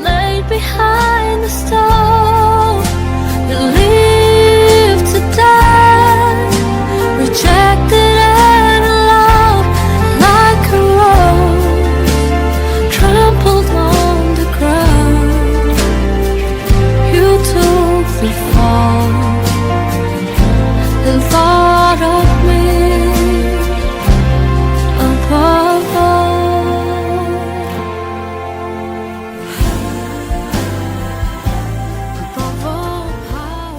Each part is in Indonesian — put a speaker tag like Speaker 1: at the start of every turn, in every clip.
Speaker 1: Laid behind the stone, you live to die, rejected and loved like a rose, trampled on the ground. You took the fall and thought of me above all. Above all power.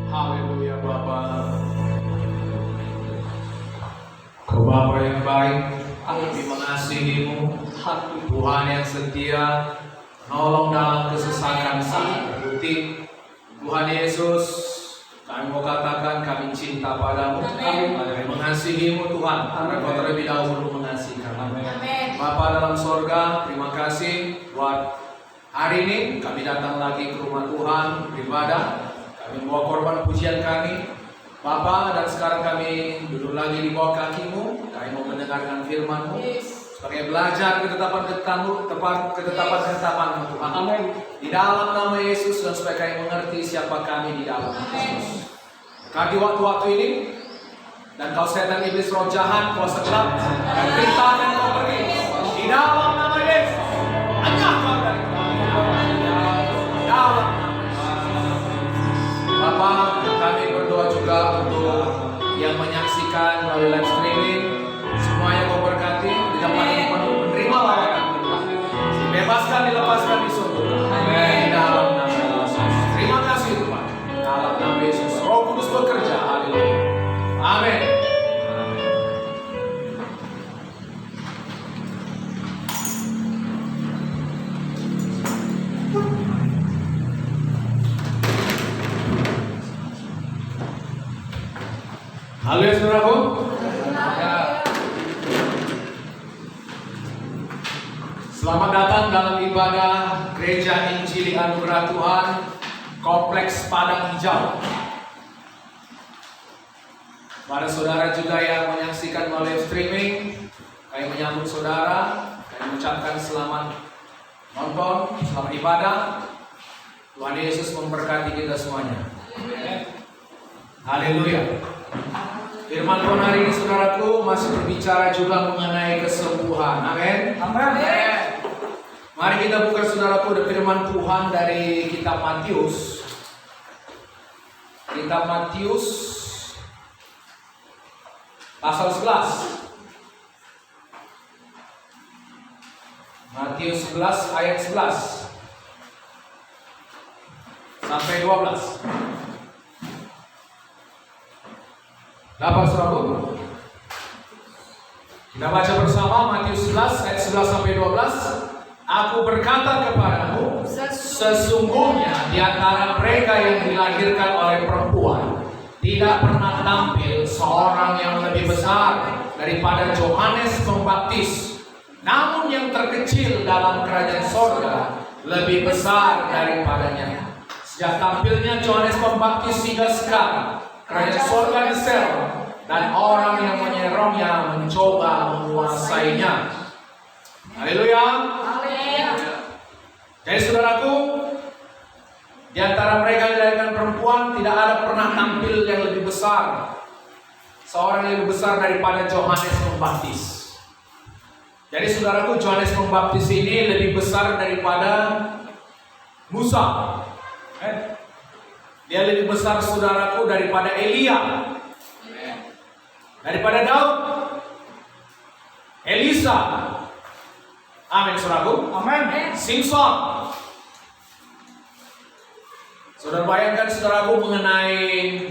Speaker 2: Haleluya Bapa. Kau Bapa yang baik, kami mengasihi-Mu, Tuhan yang setia, menolong dalam kesesakan saat terbukti. Tuhan Yesus, kami mau katakan kami cinta padamu, kami mengasihi-Mu Tuhan, karena Kau terlebih dahulu mengasihi kami. Bapa dalam sorga, terima kasih buat hari ini kami datang lagi ke rumah Tuhan, beribadah. Kami membawa korban pujian kami, Bapa, dan sekarang kami duduk lagi di bawah kaki-Mu. Kami mau mendengarkan firman-Mu, sebagai belajar ketetapan-ketetapan-Mu Tuhan. Amin. Di dalam nama Yesus, dan supaya kami mengerti siapa kami di dalam Yesus. Karena di waktu-waktu ini, dan kau setan iblis roh jahat, kuasa gelap, dan perintahkan kau pergi. Di dalam nama Yesus, hanya kau dari di dalam nama Bapak, kami berdoa juga untuk yang menyaksikan melalui live streaming. Semuanya Kau berkati, di tempat ini penuh menerima lawatan Tuhan. Bebaskan, dilepaskan, disembuhkan. Di dalam nama Yesus. Terima kasih Tuhan. Dalam nama Yesus, Roh Kudus bekerja. Haleluya. Amin. Halo ya saudaraku. Selamat datang dalam ibadah Gereja Injili Anugerah Tuhan Kompleks Padang Hijau. Para saudara juga yang menyaksikan melalui streaming, kami menyambut saudara, kami mengucapkan selamat nonton, selamat ibadah. Tuhan Yesus memberkati kita semuanya. Haleluya. Firman Tuhan hari ini saudaraku masih berbicara juga mengenai kesembuhan. Amin.
Speaker 3: Amin.
Speaker 2: Mari kita buka saudaraku dari firman Tuhan dari kitab Matius. Kitab Matius pasal 11. Matius 11 ayat 11 sampai 12. Dapat saudaraku? Kita baca bersama Matius 11 ayat 11 sampai 12. Aku berkata kepadamu, sesungguhnya di antara mereka yang dilahirkan oleh perempuan tidak pernah tampil seorang yang lebih besar daripada Yohanes Pembaptis. Namun yang terkecil dalam kerajaan sorga lebih besar daripadanya. Sejak tampilnya Yohanes Pembaptis hingga sekarang, kerajaan sorga diserang dan orang yang menyerongnya mencoba menguasainya. Haleluya. Jadi saudaraku, di antara mereka yang dilahirkan perempuan tidak ada pernah tampil yang lebih besar, seorang yang lebih besar daripada Yohanes Pembaptis. Jadi saudaraku, Yohanes Pembaptis ini lebih besar daripada Musa. Dia lebih besar saudaraku daripada Elia, daripada Daud, Elisa. Amin saudaraku.
Speaker 3: Amin.
Speaker 2: Simpson. Saudara bayangkan saudaraku mengenai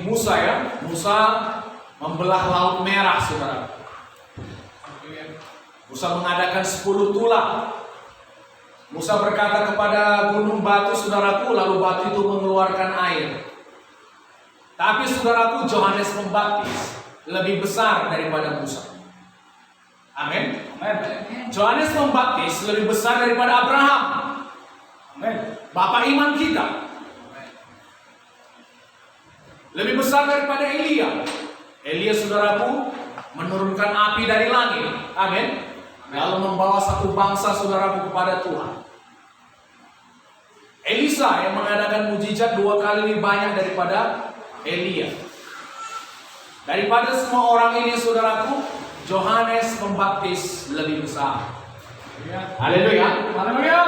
Speaker 2: Musa ya. Musa membelah Laut Merah saudara. Musa mengadakan 10 tulah. Musa berkata kepada gunung batu saudaraku, lalu batu itu mengeluarkan air. Tapi saudaraku, Yohanes Pembaptis lebih besar daripada Musa. Amin. Yohanes Pembaptis lebih besar daripada Abraham. Bapak iman kita. Lebih besar daripada Elia. Elia saudaraku menurunkan api dari langit. Amin. Lalu membawa satu bangsa saudaraku kepada Tuhan. Elisa yang mengadakan mujizat 2 kali lebih banyak daripada Elia. Daripada semua orang ini saudaraku, Yohanes Pembaptis lebih besar. Haleluya.
Speaker 3: Haleluya.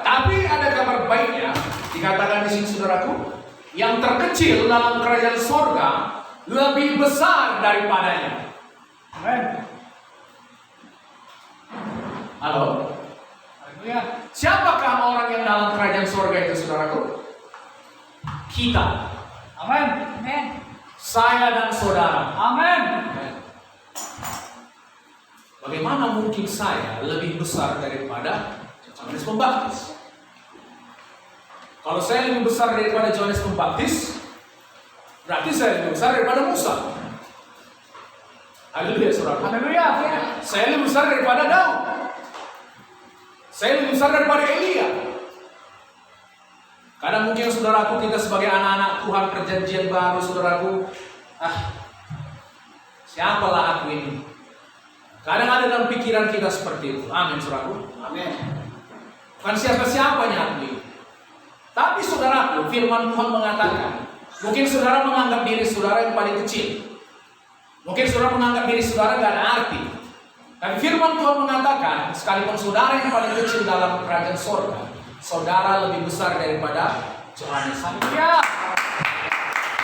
Speaker 2: Tapi ada kabar baiknya, dikatakan di sini saudaraku, yang terkecil dalam kerajaan sorga lebih besar daripadanya.
Speaker 3: Amin.
Speaker 2: Halo.
Speaker 3: Haleluya.
Speaker 2: Siapakah orang yang dalam kerajaan sorga itu saudaraku? Kita.
Speaker 3: Amin. Amin.
Speaker 2: Saya dan saudara.
Speaker 3: Amin.
Speaker 2: Bagaimana mungkin saya lebih besar daripada Yohanes Pembaptis? Kalau saya lebih besar daripada Yohanes Pembaptis, berarti saya lebih besar daripada Musa. Haleluya saudara.
Speaker 3: Haleluya.
Speaker 2: Saya lebih besar daripada Daud. Saya lebih besar daripada Elia. Kadang mungkin saudaraku, kita sebagai anak-anak Tuhan perjanjian baru saudaraku, siapalah aku ini? Kadang ada dalam pikiran kita seperti itu. Amin saudaraku.
Speaker 3: Amin.
Speaker 2: Bukan siapa-siapanya aku ini. Tapi saudaraku, firman Tuhan mengatakan, mungkin saudara menganggap diri saudara yang paling kecil. Mungkin saudara menganggap diri saudara gak ada arti. Tapi firman Tuhan mengatakan, sekalipun saudara yang paling kecil dalam kerajaan sorga, saudara lebih besar daripada Yohanes.
Speaker 3: Haleluya.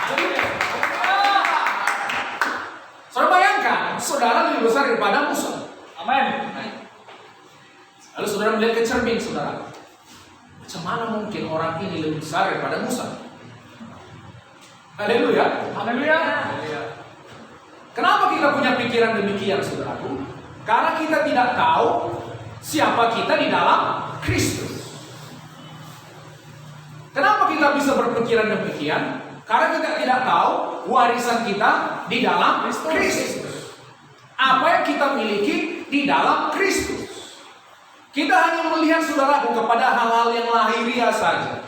Speaker 2: Haleluya. Saudara bayangkan, saudara lebih besar daripada Musa.
Speaker 3: Amin.
Speaker 2: Lalu saudara melihat ke cermin saudara. Macam mana mungkin orang ini lebih besar daripada Musa? Haleluya.
Speaker 3: Haleluya.
Speaker 2: Kenapa kita punya pikiran demikian saudaraku? Karena kita tidak tahu siapa kita di dalam Kristus. Kenapa kita bisa berpikiran demikian? Karena kita tidak tahu warisan kita di dalam Kristus. Apa yang kita miliki di dalam Kristus. Kita hanya melihat saudaraku kepada hal-hal yang lahiriah saja.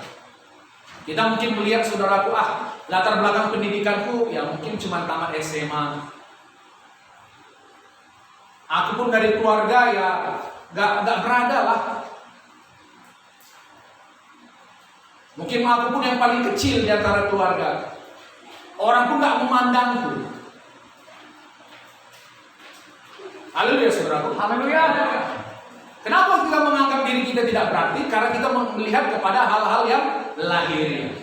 Speaker 2: Kita mungkin melihat saudaraku, latar belakang pendidikanku ya mungkin cuma tamat SMA. Aku pun dari keluarga ya gak berada lah. Mungkin aku pun yang paling kecil di antara keluarga. Orang pun gak memandangku. Haleluya saudaraku.
Speaker 3: Haleluya.
Speaker 2: Kenapa kita menganggap diri kita tidak berarti? Karena kita melihat kepada hal-hal yang lahiriah.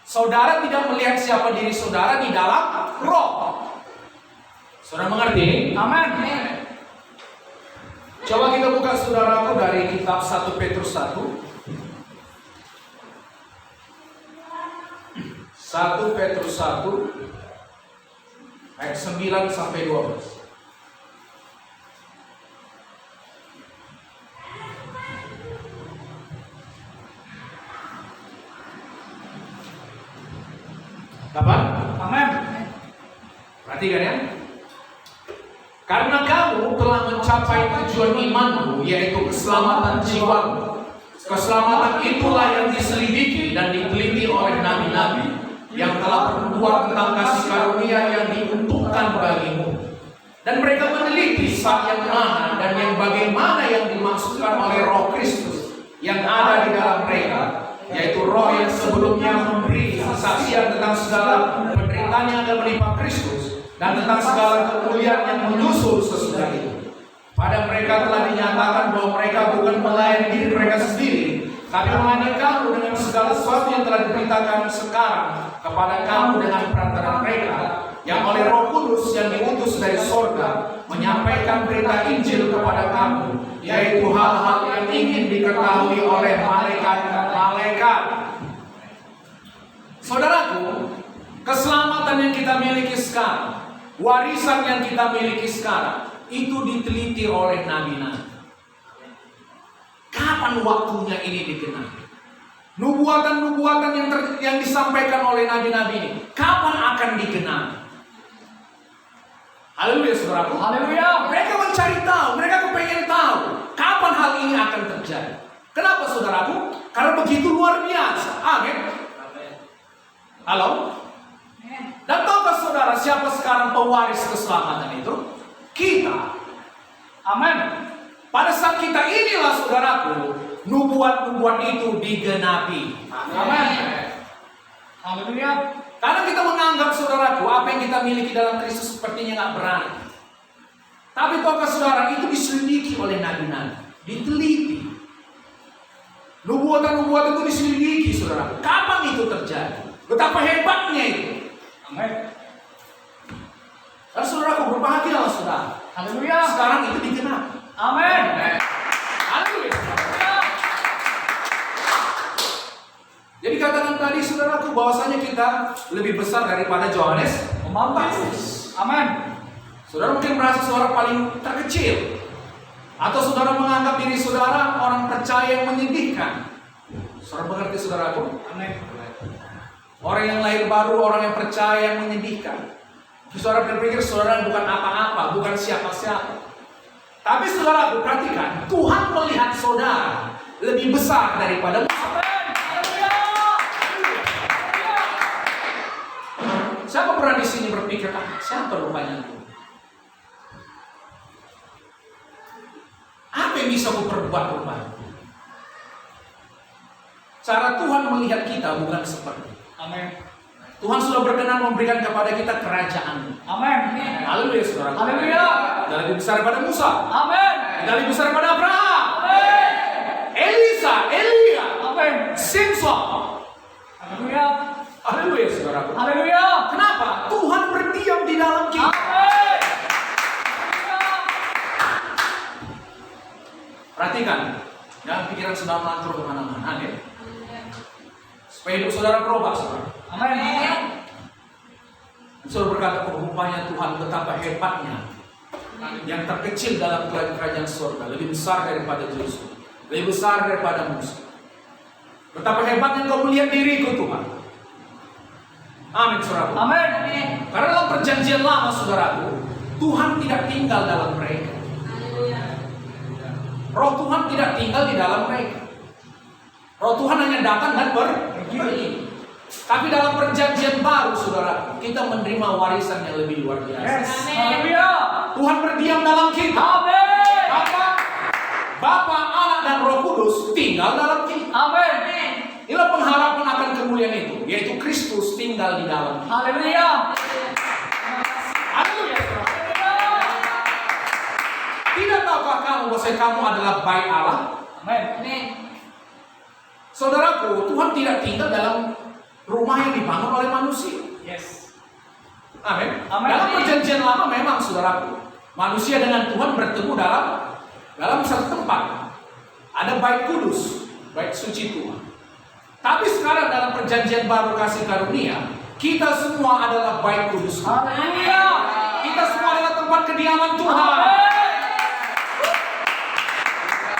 Speaker 2: Saudara tidak melihat siapa diri saudara di dalam roh. Saudara mengerti?
Speaker 3: Amin.
Speaker 2: Coba kita buka saudaraku dari kitab 1 Petrus 1. 1 Petrus 1 ayat 9 sampai 12. Apa?
Speaker 3: Amin.
Speaker 2: Perhatikan ya. Karena kamu telah mencapai tujuan imanmu, yaitu keselamatan jiwamu. Keselamatan itulah yang diselidiki dan diteliti oleh nabi-nabi yang telah bernubuat tentang kasih karunia yang diuntukkan bagimu. Dan mereka meneliti saat yang mana dan yang bagaimana yang dimaksudkan oleh Roh Kristus yang ada di dalam mereka, yaitu Roh yang sebelumnya memberi kesaksian tentang segala penderitaan yang akan menimpa Kristus dan tentang segala kemuliaan yang menyusul sesudah itu. Pada mereka telah dinyatakan bahwa mereka bukan melayani diri mereka sendiri, tapi melayani kamu dengan segala sesuatu yang telah diberitakan sekarang kepada kamu dengan perantara mereka, yang oleh Roh Kudus yang diutus dari sorga menyampaikan berita Injil kepada kamu, yaitu hal-hal yang ingin diketahui oleh malaikat-malaikat. Saudaraku, keselamatan yang kita miliki sekarang, warisan yang kita miliki sekarang, itu diteliti oleh nabi-nabi. Kapan waktunya ini digenapi? Nubuatan-nubuatan yang disampaikan oleh nabi-nabi ini, kapan akan digenapi? Haleluya saudaraku.
Speaker 3: Haleluya.
Speaker 2: Mereka mencari tahu, mereka kepengen tahu kapan hal ini akan terjadi. Kenapa saudaraku? Karena begitu luar biasa. Amin. Halo. Dan tahukah saudara siapa sekarang pewaris keselamatan itu? Kita. Amin. Pada saat kita inilah saudaraku, nubuat-nubuat itu digenapi. Amin.
Speaker 3: Haleluya.
Speaker 2: Karena kita menganggap saudaraku, apa yang kita miliki dalam Kristus sepertinya nggak berani. Tapi tahukah saudara, itu diselidiki oleh nabi-nabi, diteliti. Nubuatan-nubuatan itu diselidiki saudaraku. Kapan itu terjadi? Betapa hebatnya itu.
Speaker 3: Amin.
Speaker 2: Dan saudaraku, berbahagialah saudara.
Speaker 3: Haleluya.
Speaker 2: Sekarang itu digenapi.
Speaker 3: Amin.
Speaker 2: Haleluya. Jadi katakan tadi saudaraku bahwasanya kita lebih besar daripada Yohanes Pembaptis.
Speaker 3: Amin.
Speaker 2: Saudara mungkin merasa saudara paling terkecil, atau saudara menganggap diri saudara orang percaya yang menyedihkan. Saudara mengerti saudaraku?
Speaker 3: Amin.
Speaker 2: Orang yang lahir baru, orang yang percaya yang menyedihkan. Saudara berpikir saudara bukan apa-apa, bukan siapa-siapa. Tapi saudaraku perhatikan, Tuhan melihat saudara lebih besar daripada Musa. Siapa pernah di sini berpikir, siapa rupanya aku? Apa yang bisa aku perbuat rupanya? Cara Tuhan melihat kita bukan seperti.
Speaker 3: Amin.
Speaker 2: Tuhan sudah berkenan memberikan kepada kita kerajaan.
Speaker 3: Amin.
Speaker 2: Haleluya saudara.
Speaker 3: Haleluya.
Speaker 2: Kita lebih besar daripada Musa.
Speaker 3: Amin.
Speaker 2: Kita lebih besar daripada Abraham.
Speaker 3: Amin.
Speaker 2: Elisa, Elia,
Speaker 3: Amin.
Speaker 2: Simpson.
Speaker 3: Haleluya.
Speaker 2: Haleluya saudaraku.
Speaker 3: Haleluya.
Speaker 2: Kenapa? Tuhan berdiam di dalam kita.
Speaker 3: Amin.
Speaker 2: Perhatikan, jangan pikiran saudara melantur kemana-mana, ya. Supaya hidup saudara berubah, saudara.
Speaker 3: Amin.
Speaker 2: Saudara berkata, rupanya Tuhan betapa hebatnya. Yang terkecil dalam kerajaan surga lebih besar daripada Yesus, lebih besar daripada Musa. Betapa hebatnya kau melihat diriku Tuhan. Amin saudaraku.
Speaker 3: Amin.
Speaker 2: Karena dalam perjanjian lama saudaraku, Tuhan tidak tinggal dalam mereka. Roh Tuhan tidak tinggal di dalam mereka. Roh Tuhan hanya datang dan pergi. Tapi dalam perjanjian baru saudara, kita menerima warisan yang lebih luar biasa.
Speaker 3: Haleluya.
Speaker 2: Tuhan berdiam dalam kita.
Speaker 3: Amin.
Speaker 2: Bapa, Anak dan Roh Kudus tinggal dalam kita.
Speaker 3: Amin.
Speaker 2: Inilah pengharapan akan kemuliaan itu, yaitu Kristus tinggal di dalam.
Speaker 3: Haleluya.
Speaker 2: Haleluya. Tidak tahukah kamu bahwa kamu adalah bait Allah?
Speaker 3: Amin.
Speaker 2: Saudaraku, Tuhan tidak tinggal dalam rumah yang dibangun oleh manusia.
Speaker 3: Yes.
Speaker 2: Amin.
Speaker 3: Amin.
Speaker 2: Dalam perjanjian lama memang, saudaraku, manusia dengan Tuhan bertemu dalam satu tempat. Ada bait kudus, bait suci Tuhan. Tapi sekarang dalam perjanjian baru kasih karunia, kita semua adalah bait kudus.
Speaker 3: Haleluya.
Speaker 2: Kita semua adalah tempat kediaman Tuhan.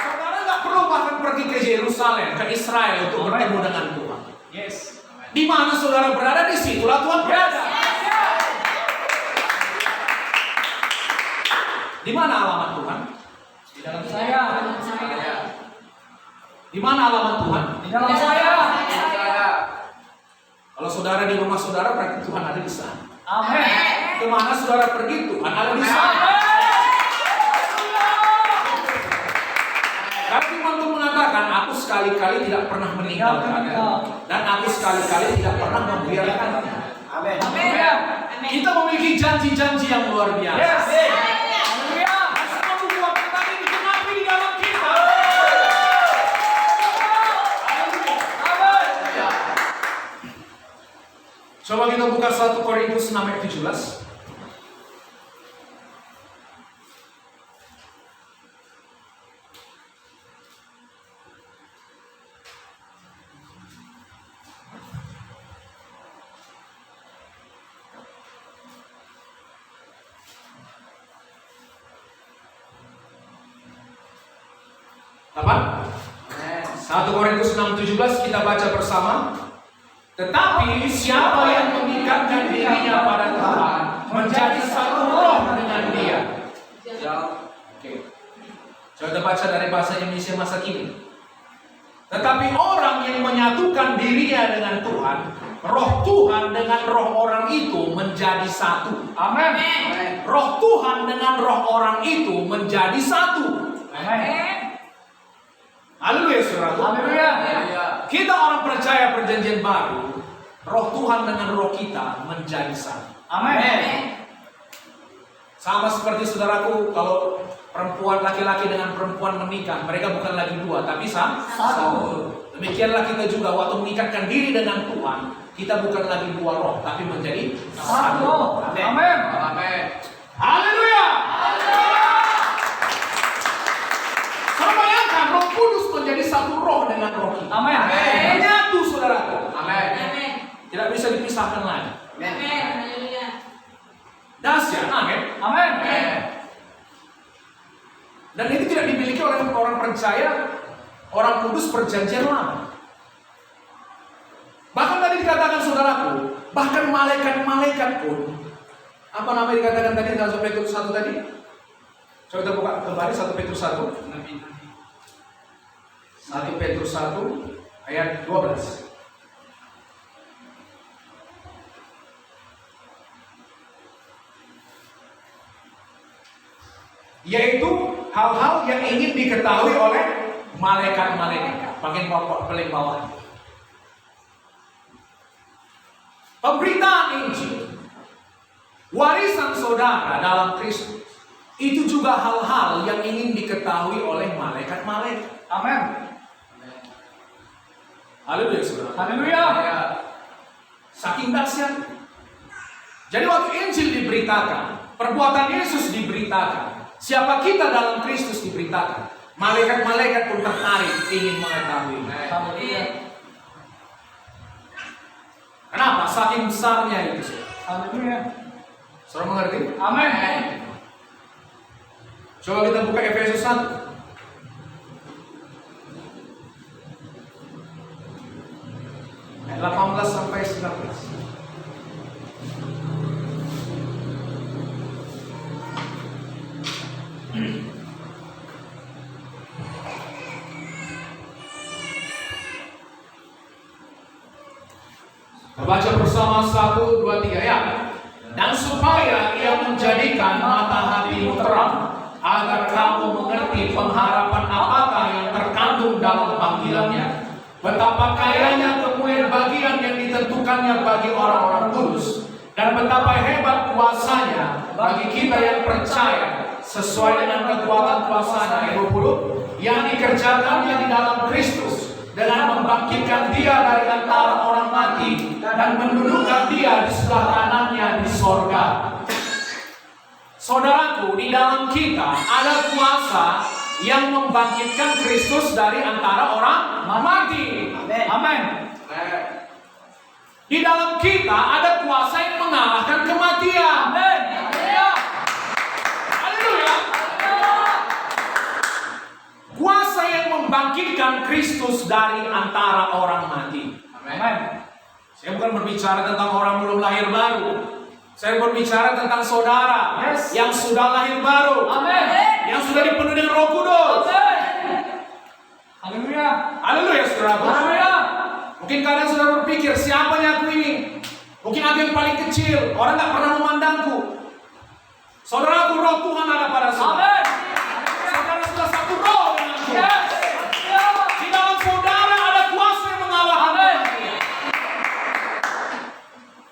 Speaker 2: Saudara nggak perlu bahkan pergi ke Yerusalem, ke Israel untuk bertemu dengan Tuhan.
Speaker 3: Yes.
Speaker 2: Di mana saudara berada, di situlah Tuhan berada. Di mana alamat Tuhan?
Speaker 3: Di dalam saya.
Speaker 2: Di mana alamat Tuhan?
Speaker 3: Di dalam saya.
Speaker 2: Kalau saudara di rumah saudara, berarti Tuhan ada di sana.
Speaker 3: Amin.
Speaker 2: Kemana saudara pergi, Tuhan ada di sana. Karena Firman Tuhan mengatakan, aku sekali-kali tidak pernah meninggalkan, dan aku sekali-kali tidak pernah membiarkan.
Speaker 3: Amin.
Speaker 2: Kita memiliki janji-janji yang luar biasa.
Speaker 3: Yes. Haleluya.
Speaker 2: Semua nubuat tadi digenapi di dalam kita. Coba kita buka 1 Korintus 6 ayat 17. Apa? 1 Korintus 6:17 kita baca bersama. Tetapi siapa yang mengikatkan dirinya pada Tuhan menjadi satu roh dengan Dia. Oke. Coba kita baca dari bahasa Indonesia masa kini. Tetapi orang yang menyatukan dirinya dengan Tuhan, roh Tuhan dengan roh orang itu menjadi satu.
Speaker 3: Amin.
Speaker 2: Roh Tuhan dengan roh orang itu menjadi satu.
Speaker 3: Amin.
Speaker 2: Haleluya, saudara.
Speaker 3: Haleluya.
Speaker 2: Kita orang percaya perjanjian baru, roh Tuhan dengan roh kita menjadi satu.
Speaker 3: Amin.
Speaker 2: Sama seperti saudaraku, kalau perempuan laki-laki dengan perempuan menikah, mereka bukan lagi dua, tapi satu. Demikianlah kita juga waktu mengikatkan diri dengan Tuhan, kita bukan lagi dua roh, tapi menjadi satu.
Speaker 3: Amin.
Speaker 2: Haleluya. Saudara bayangkan, Roh Kudus menjadi satu roh dengan roh kita.
Speaker 3: Amin.
Speaker 2: Menyatu, saudaraku.
Speaker 3: Amin.
Speaker 2: Tidak bisa dipisahkan lagi.
Speaker 3: Amin.
Speaker 2: Dahsyat, amin.
Speaker 3: Amin.
Speaker 2: Dan itu tidak dimiliki oleh orang percaya, orang kudus perjanjian lama. Bahkan tadi dikatakan saudaraku, bahkan malaikat-malaikat pun, apa namanya dikatakan tadi dalam 1 Petrus 1 tadi? Coba kita buka kembali 1 Petrus 1. 1 Petrus 1 ayat 12. Yaitu hal-hal yang ingin diketahui oleh malaikat-malaikat. Bagian paling bawah. Pemberitaan Injil, warisan saudara dalam Kristus, itu juga hal-hal yang ingin diketahui oleh malaikat-malaikat.
Speaker 3: Amin.
Speaker 2: Haleluya, saudara.
Speaker 3: Haleluya.
Speaker 2: Saking dahsyat. Jadi waktu Injil diberitakan, perbuatan Yesus diberitakan, siapa kita dalam Kristus diberitakan, malaikat-malaikat pun tertarik ingin mengetahui.
Speaker 3: Haleluya.
Speaker 2: Kenapa? Saking besarnya itu.
Speaker 3: Haleluya.
Speaker 2: Saudara mengerti?
Speaker 3: Amin.
Speaker 2: Coba kita buka Efesus 1. Ayat 18 sampai 19. Kita baca bersama 1, 2, 3 ya. Dan supaya ia menjadikan mata hatimu terang, agar kamu mengerti pengharapan apakah yang terkandung dalam panggilannya, Betapa kayanya kemuliaan bagian yang ditentukannya bagi orang-orang kudus. Dan betapa hebat kuasanya bagi kita yang percaya sesuai dengan kekuatan kuasanya. Ayat 20, yang dikerjakannya di dalam Kristus dengan membangkitkan dia dari antara orang mati dan mendudukkan dia di sebelah kanannya di sorga. Saudaraku, di dalam kita ada kuasa yang membangkitkan Kristus dari antara orang mati. Amin. Di dalam kita ada kuasa yang mengalahkan kematian. Amin. Haleluya. Kuasa yang membangkitkan Kristus dari antara orang mati. Amin. Saya bukan berbicara tentang orang belum lahir baru. Saya berbicara tentang saudara yang sudah lahir baru. Amin. Yang sudah dipenuhi dengan Roh Kudus. Haleluya. Haleluya, saudara. Haleluya. Mungkin kalian sudah berpikir, siapanya aku ini? Mungkin aku yang paling kecil, orang gak pernah memandangku. Saudaraku, Roh Tuhan ada pada saudara. Saudara sudah satu roh denganku. Di dalam saudara ada kuasa yang mengalahkan.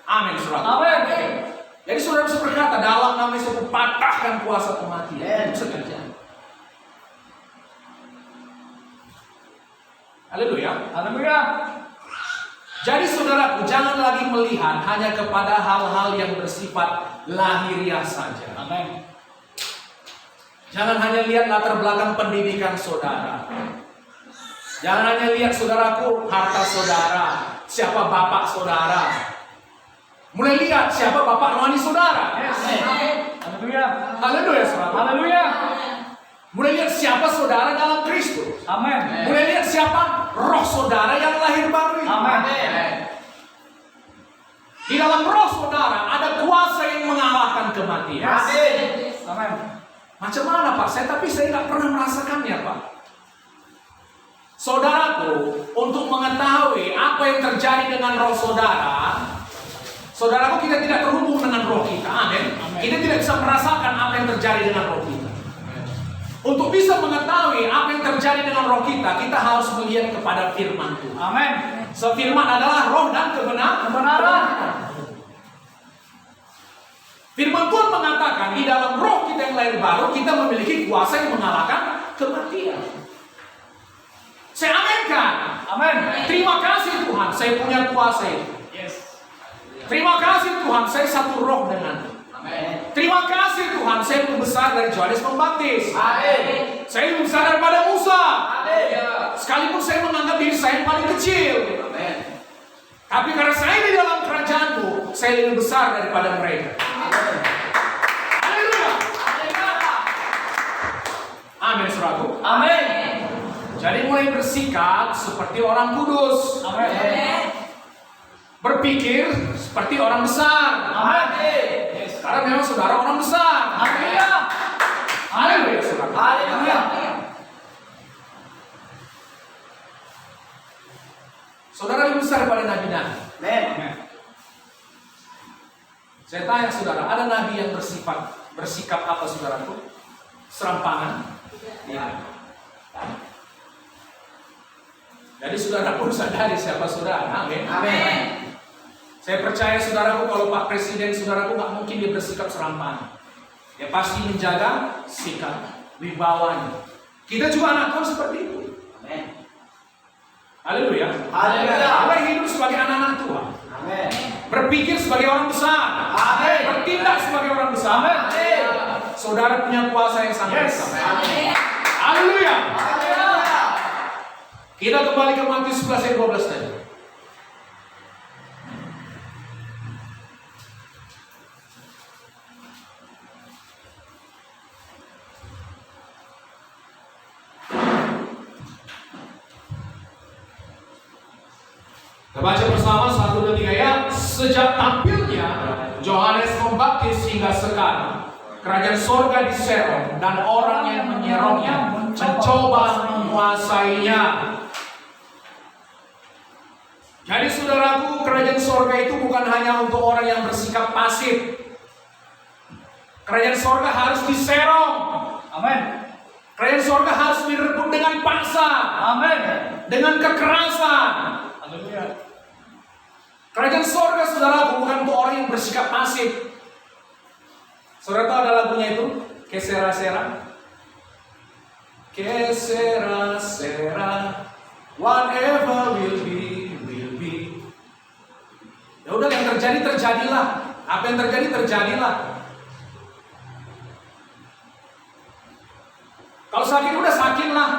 Speaker 2: Amin, saudara. Amin. Jadi saudara bisa berkata, dalam nama Yesus aku patahkan kuasa kematian. Itu bisa terjadi. Haleluya. Haleluya. Jadi saudaraku, jangan lagi melihat hanya kepada hal-hal yang bersifat lahiriah saja. Amin. Jangan hanya lihat latar belakang pendidikan saudara. Jangan hanya lihat saudaraku harta saudara, siapa bapak saudara. Mulai lihat siapa bapak rohani saudara. Haleluya. Haleluya, saudara. Haleluya. Mulai lihat siapa saudara dalam Kristus. Amin. Mulai lihat siapa roh saudara yang lahir baru. Amin. Di dalam roh saudara ada kuasa yang mengalahkan kematian. Amin. Macam mana Pak? Tapi saya nggak pernah merasakannya Pak. Saudaraku, untuk mengetahui apa yang terjadi dengan roh saudara, saudaraku, kita tidak terhubung dengan roh kita. Amin. Kita tidak bisa merasakan apa yang terjadi dengan roh kita. Untuk bisa mengetahui apa yang terjadi dengan roh kita, kita harus melihat kepada firman Tuhan. Amin. So, firman adalah roh dan kebenaran. Firman Tuhan mengatakan di dalam roh kita yang lahir baru, kita memiliki kuasa yang mengalahkan kematian. Saya aminkan. Amin. Terima kasih Tuhan, saya punya kuasa itu. Terima kasih Tuhan, saya satu roh dengan. Amin. Terima kasih Tuhan, saya lebih besar dari Yohanes Pembaptis. Amin. Saya lebih besar daripada Musa. Amin. Sekalipun saya menganggap diri saya yang paling kecil. Amin. Tapi karena saya di dalam kerajaanmu, saya lebih besar daripada mereka. Amin. Haleluya. Amin, saudaraku. Amin. Jadi mulai bersikap seperti orang kudus. Amin. Berpikir seperti orang besar. Amin. Karena memang saudara orang besar. Amin. Haleluya, saudara. Haleluya. Saudara lebih besar daripada nabi-nabi. Amin. Saya tanya saudara, ada nabi yang bersikap apa saudaraku? Serampangan? Ya. Jadi saudara pun sadari siapa saudara. Amin. Amin. Saya percaya saudaraku, kalau Pak Presiden saudaraku nggak mungkin dia bersikap serampangan. Dia pasti menjaga sikap wibawanya. Kita juga anak Tuhan seperti itu. Amin. Haleluya. Haleluya. Kita hidup sebagai anak-anak Tuhan. Amin. Berpikir sebagai orang besar. Amin. Bertindak sebagai orang besar. Amin. Saudara punya kuasa yang sangat besar. Amin. Haleluya. Haleluya. Kita kembali ke Matius 11 ayat 12 tadi. Kita baca bersama 1, 2, 3 ya. Sejak tampilnya Yohanes Pembaptis hingga sekarang, kerajaan sorga diserong dan orang yang menyerongnya mencoba menguasainya. Jadi saudaraku, kerajaan sorga itu bukan hanya untuk orang yang bersikap pasif. Kerajaan sorga harus diserong. Amin. Kerajaan sorga harus direbut dengan paksa,
Speaker 4: Amin.
Speaker 2: dengan kekerasan.
Speaker 4: Haleluya.
Speaker 2: Kerajaan sorga, saudara, bukan untuk orang yang bersikap pasif. Saudara tahu ada lagunya itu? Que sera sera. Que sera sera. Whatever will be, will be. Ya udah, yang terjadi terjadilah. Apa yang terjadi terjadilah. Kalau sakit udah sakitlah.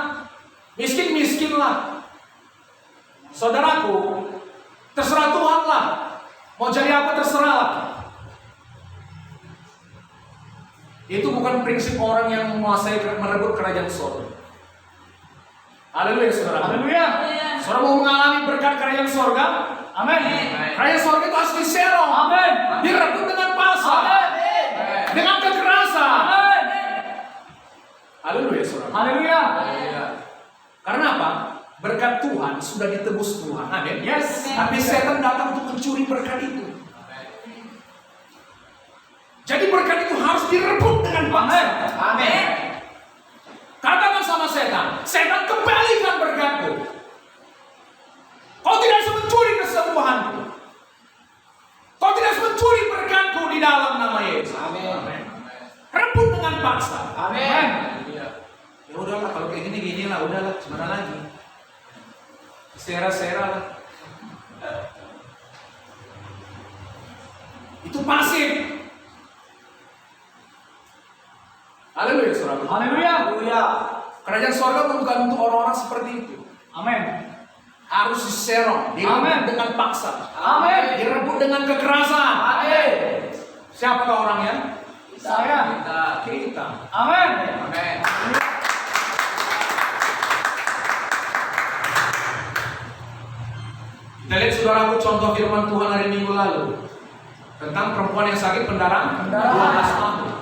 Speaker 2: Miskin miskinlah. Saudaraku, terserah Tuhan lah. Mau jadi apa terserah lah. Itu bukan prinsip orang yang menguasai merebut kerajaan sorga. Haleluya, saudara.
Speaker 4: Haleluya.
Speaker 2: Saudara mau mengalami berkat kerajaan sorga?
Speaker 4: Amin.
Speaker 2: Kerajaan sorga itu harus diserong,
Speaker 4: Amin.
Speaker 2: direbut dengan paksa,
Speaker 4: Amin.
Speaker 2: dengan kekerasan.
Speaker 4: Amin.
Speaker 2: Haleluya, saudara.
Speaker 4: Haleluya.
Speaker 2: Karena apa? Berkat Tuhan sudah ditebus Tuhan. Amin.
Speaker 4: Yes.
Speaker 2: Tapi setan datang untuk mencuri berkat itu. Jadi berkat itu harus direbut dengan paksa.
Speaker 4: Amin.
Speaker 2: Katakan sama setan, setan kembalikan berkatku. Kau tidak bisa mencuri kesembuhanku. Kau tidak bisa mencuri berkatku di dalam nama Yesus.
Speaker 4: Amin.
Speaker 2: Rebut dengan paksa.
Speaker 4: Amin.
Speaker 2: Ya udahlah, kalau kayak gini lah, udahlah, gimana lagi? Sera-sera lah. Itu pasif. Haleluya, saudara.
Speaker 4: Haleluya.
Speaker 2: Kerajaan sorga bukan untuk orang-orang seperti itu.
Speaker 4: Amin.
Speaker 2: Harus diserong, direbut
Speaker 4: Amin.
Speaker 2: dengan paksa.
Speaker 4: Amin.
Speaker 2: Direbut dengan kekerasan.
Speaker 4: Amin.
Speaker 2: Siapakah orangnya?
Speaker 4: Saya.
Speaker 2: Kita.
Speaker 4: Amin.
Speaker 2: Amin. Kita lihat, saudaraku, contoh firman Tuhan hari Minggu lalu tentang perempuan yang sakit pendarahan 12 tahun.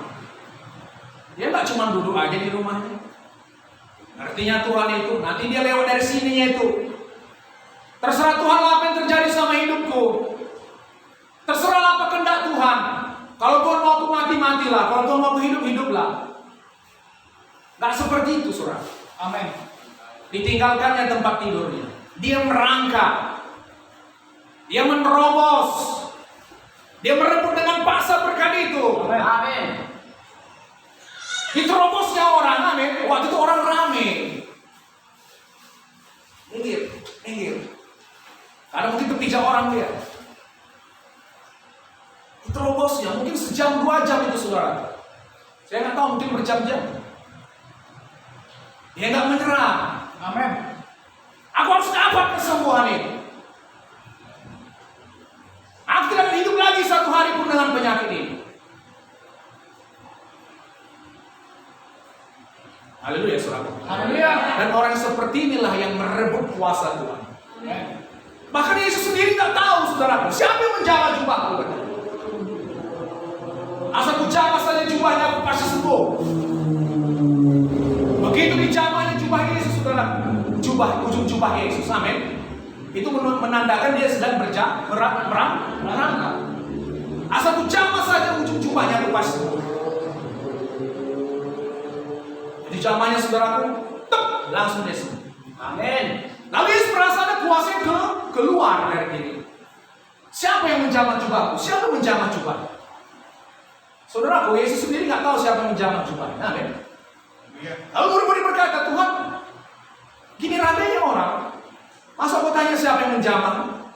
Speaker 2: Dia nggak cuma duduk aja di rumahnya. Artinya Tuhan itu, nanti dia lewat dari sininya itu. Terserah Tuhan apa yang terjadi sama hidupku. Terserah apa kehendak Tuhan. Kalau Tuhan mau aku mati, matilah. Kalau Tuhan mau aku hidup, hiduplah. Nggak seperti itu, saudara.
Speaker 4: Amin.
Speaker 2: Ditinggalkannya tempat tidurnya. Dia merangkak. Dia menerobos. Dia merebut dengan paksa berkat itu.
Speaker 4: Amin.
Speaker 2: Diterobosnya orang, amin. Waktu itu orang rame. Minggir. Karena mungkin kepijak orang dia. Diterobosnya, mungkin sejam 2 jam itu, saudara. Saya nggak tahu, mungkin berjam-jam. Dia nggak menyerah.
Speaker 4: Amin.
Speaker 2: Aku harus dapat kesembuhan itu. Aku tidak akan hidup lagi 1 hari pun dengan penyakit ini. Haleluya, saudara.
Speaker 4: Haleluya.
Speaker 2: Dan orang seperti inilah yang merebut kuasa Tuhan.
Speaker 4: Amin.
Speaker 2: Bahkan Yesus sendiri nggak tahu, saudara, siapa yang menjamah jubahku. Asal ku jamah saja jubahnya, aku pasti sembuh. Begitu dijamahnya jubah Yesus, saudara, ujung jubah Yesus, amin. Itu menandakan dia sedang merangkak. Asal ku jamah saja ujung jubahnya, aku pasti sembuh. Jadi jamahnya, saudaraku, langsung dia sembuh.
Speaker 4: Amin.
Speaker 2: Lalu Yesus merasa ada kuasa yang keluar dari diri. Siapa yang menjamah jubahku? Siapa yang menjamah jubah? Saudaraku, Yesus sendiri nggak tahu siapa yang menjamah jubahnya. Amin. Lalu murid-murid berkata, Tuhan, gini ramainya orang. Masa kau tanya siapa yang menjamah?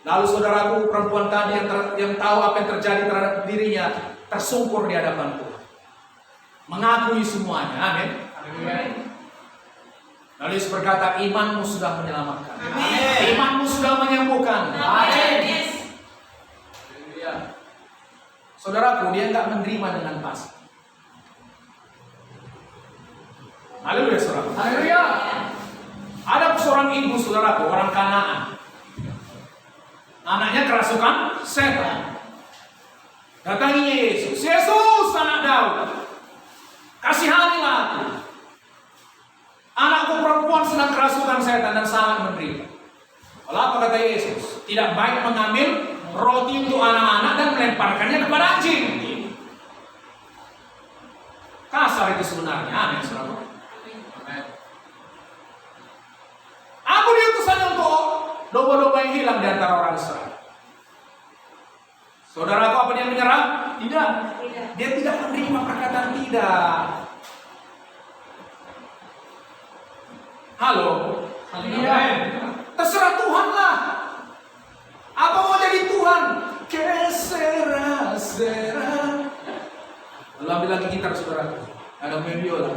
Speaker 2: Lalu saudaraku, perempuan tadi yang tahu apa yang terjadi terhadap dirinya tersungkur di hadapan Tuhan, mengakui semuanya. Amin. Lalu Yesus berkata, imanmu sudah menyelamatkan.
Speaker 4: Amin.
Speaker 2: Imanmu sudah menyembuhkan.
Speaker 4: Amin.
Speaker 2: Saudaraku, dia nggak menerima dengan pas. Haleluya, saudara.
Speaker 4: Haleluya.
Speaker 2: Ada seorang ibu, saudaraku, orang Kanaan. Anaknya kerasukan setan. Datanginya Yesus. Yesus, anak Daud, kasihanilah aku. Anakku perempuan sedang kerasukan setan dan sangat menderita. Lalu apa kata Yesus? Tidak baik mengambil roti untuk anak-anak dan melemparkannya kepada anjing. Kasar itu sebenarnya. Amin, saudara. Amin. Aku diutusannya untuk domba-domba yang hilang di antara orang Israel. Saudaraku, apa dia menyerah? Tidak.
Speaker 3: Tidak.
Speaker 2: Dia tidak menerima perkataan tidak. Halo?
Speaker 3: Amin.
Speaker 2: Terserah Tuhan lah. Apa mau jadi Tuhan? Kesera-sera. Lalu ambil lagi gitar, saudara. Ada main biola.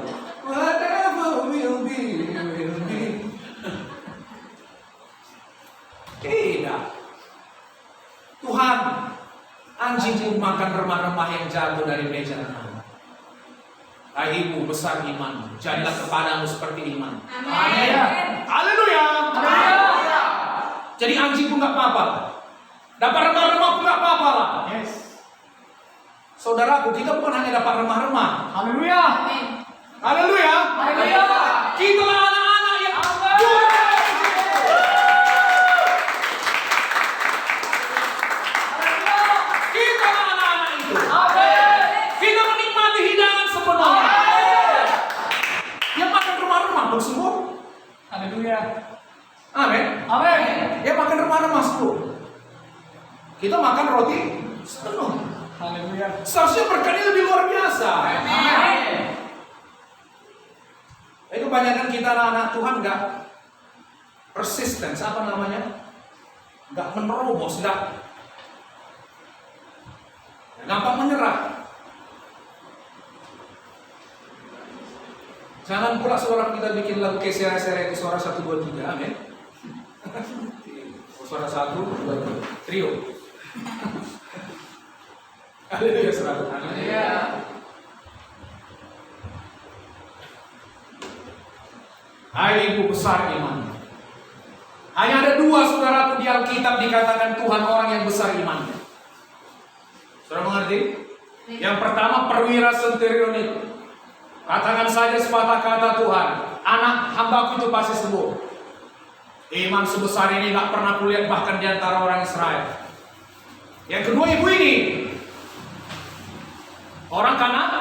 Speaker 2: Whatever will be, will be. Tidak. Tuhan, anjing pun makan remah-remah yang jatuh dari meja makan. Ibu besar iman, jadilah kepadamu seperti iman.
Speaker 3: Amin.
Speaker 2: Haleluya.
Speaker 3: Haleluya.
Speaker 2: Jadi anjing pun nggak apa-apa. Dapat remah-remah pun nggak apa-apa lah.
Speaker 4: Yes.
Speaker 2: Saudaraku, kita bukan hanya dapat remah-remah.
Speaker 4: Haleluya.
Speaker 3: Amin.
Speaker 2: Haleluya.
Speaker 4: Haleluya.
Speaker 2: Kita lah anak-anak yang kita lah anak-anak itu. Kita menikmati hidangan sepenuhnya. Dia makan remah-remah pun sembuh.
Speaker 4: Haleluya.
Speaker 2: Amin.
Speaker 4: Amin.
Speaker 2: Dia makan remah-remah sembuh. Kita makan roti sepenuh.
Speaker 4: Haleluya.
Speaker 2: Seharusnya berkatnya lebih luar biasa.
Speaker 3: Amin.
Speaker 2: Itu kebanyakan kita anak-anak Tuhan nggak persisten, apa namanya? Nggak menerobos, nggak gampang menyerah. Jangan pula suara kita bikin lagu kesera-sera itu suara 1, 2, 3, amin. Suara 1, 2, 3, trio. Haleluya, saudara.
Speaker 3: Haleluya.
Speaker 2: Hai ibu besar iman. Hanya ada 2 saudaraku di Alkitab dikatakan Tuhan orang yang besar imannya. Saudara mengerti? Yang pertama perwira centurion itu. Katakan saja sepatah kata Tuhan, anak hambaku itu pasti sembuh. Iman sebesar ini gak pernah kulihat bahkan di antara orang Israel. Yang kedua ibu ini, orang Kanaan.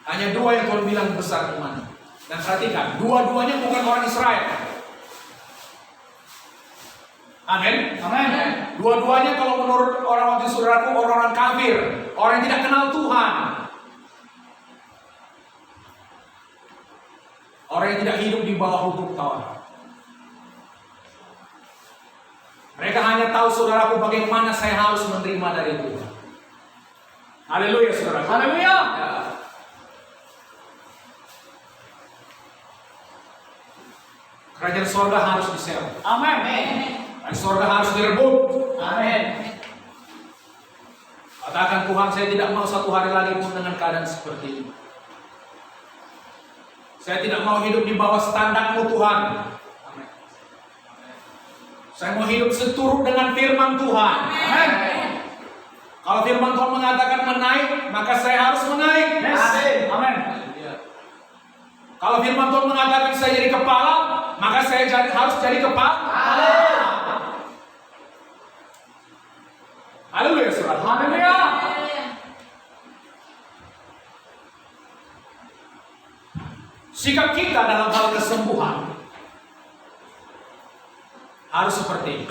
Speaker 2: Hanya 2 yang Tuhan bilang besar iman. Dan perhatikan, dua-duanya bukan orang Israel. Amin.
Speaker 4: Amin.
Speaker 2: Dua-duanya kalau menurut orang waktu saudaraku orang-orang kafir, orang yang tidak kenal Tuhan, orang yang tidak hidup di bawah hukum Taurat. Mereka hanya tahu saudaraku bagaimana saya harus menerima dari Tuhan. Haleluya saudaraku.
Speaker 4: Haleluya.
Speaker 2: Ya. Kerajaan sorga harus disewa.
Speaker 4: Amin.
Speaker 2: Dan sorga harus direbut.
Speaker 4: Amin.
Speaker 2: Katakan Tuhan, saya tidak mau 1 hari lagi pun dengan keadaan seperti ini. Saya tidak mau hidup di bawah standar-Mu Tuhan. Amin. Saya mau hidup seturut dengan firman Tuhan.
Speaker 3: Amin.
Speaker 2: Kalau firman Tuhan mengatakan menaik, maka saya harus menaik.
Speaker 4: Yes. Amin.
Speaker 2: Kalau firman Tuhan mengatakan saya jadi kepala, maka saya harus jadi kepala. Haleluya, saudara.
Speaker 4: Haleluya.
Speaker 2: Sikap kita dalam hal kesembuhan harus seperti ini.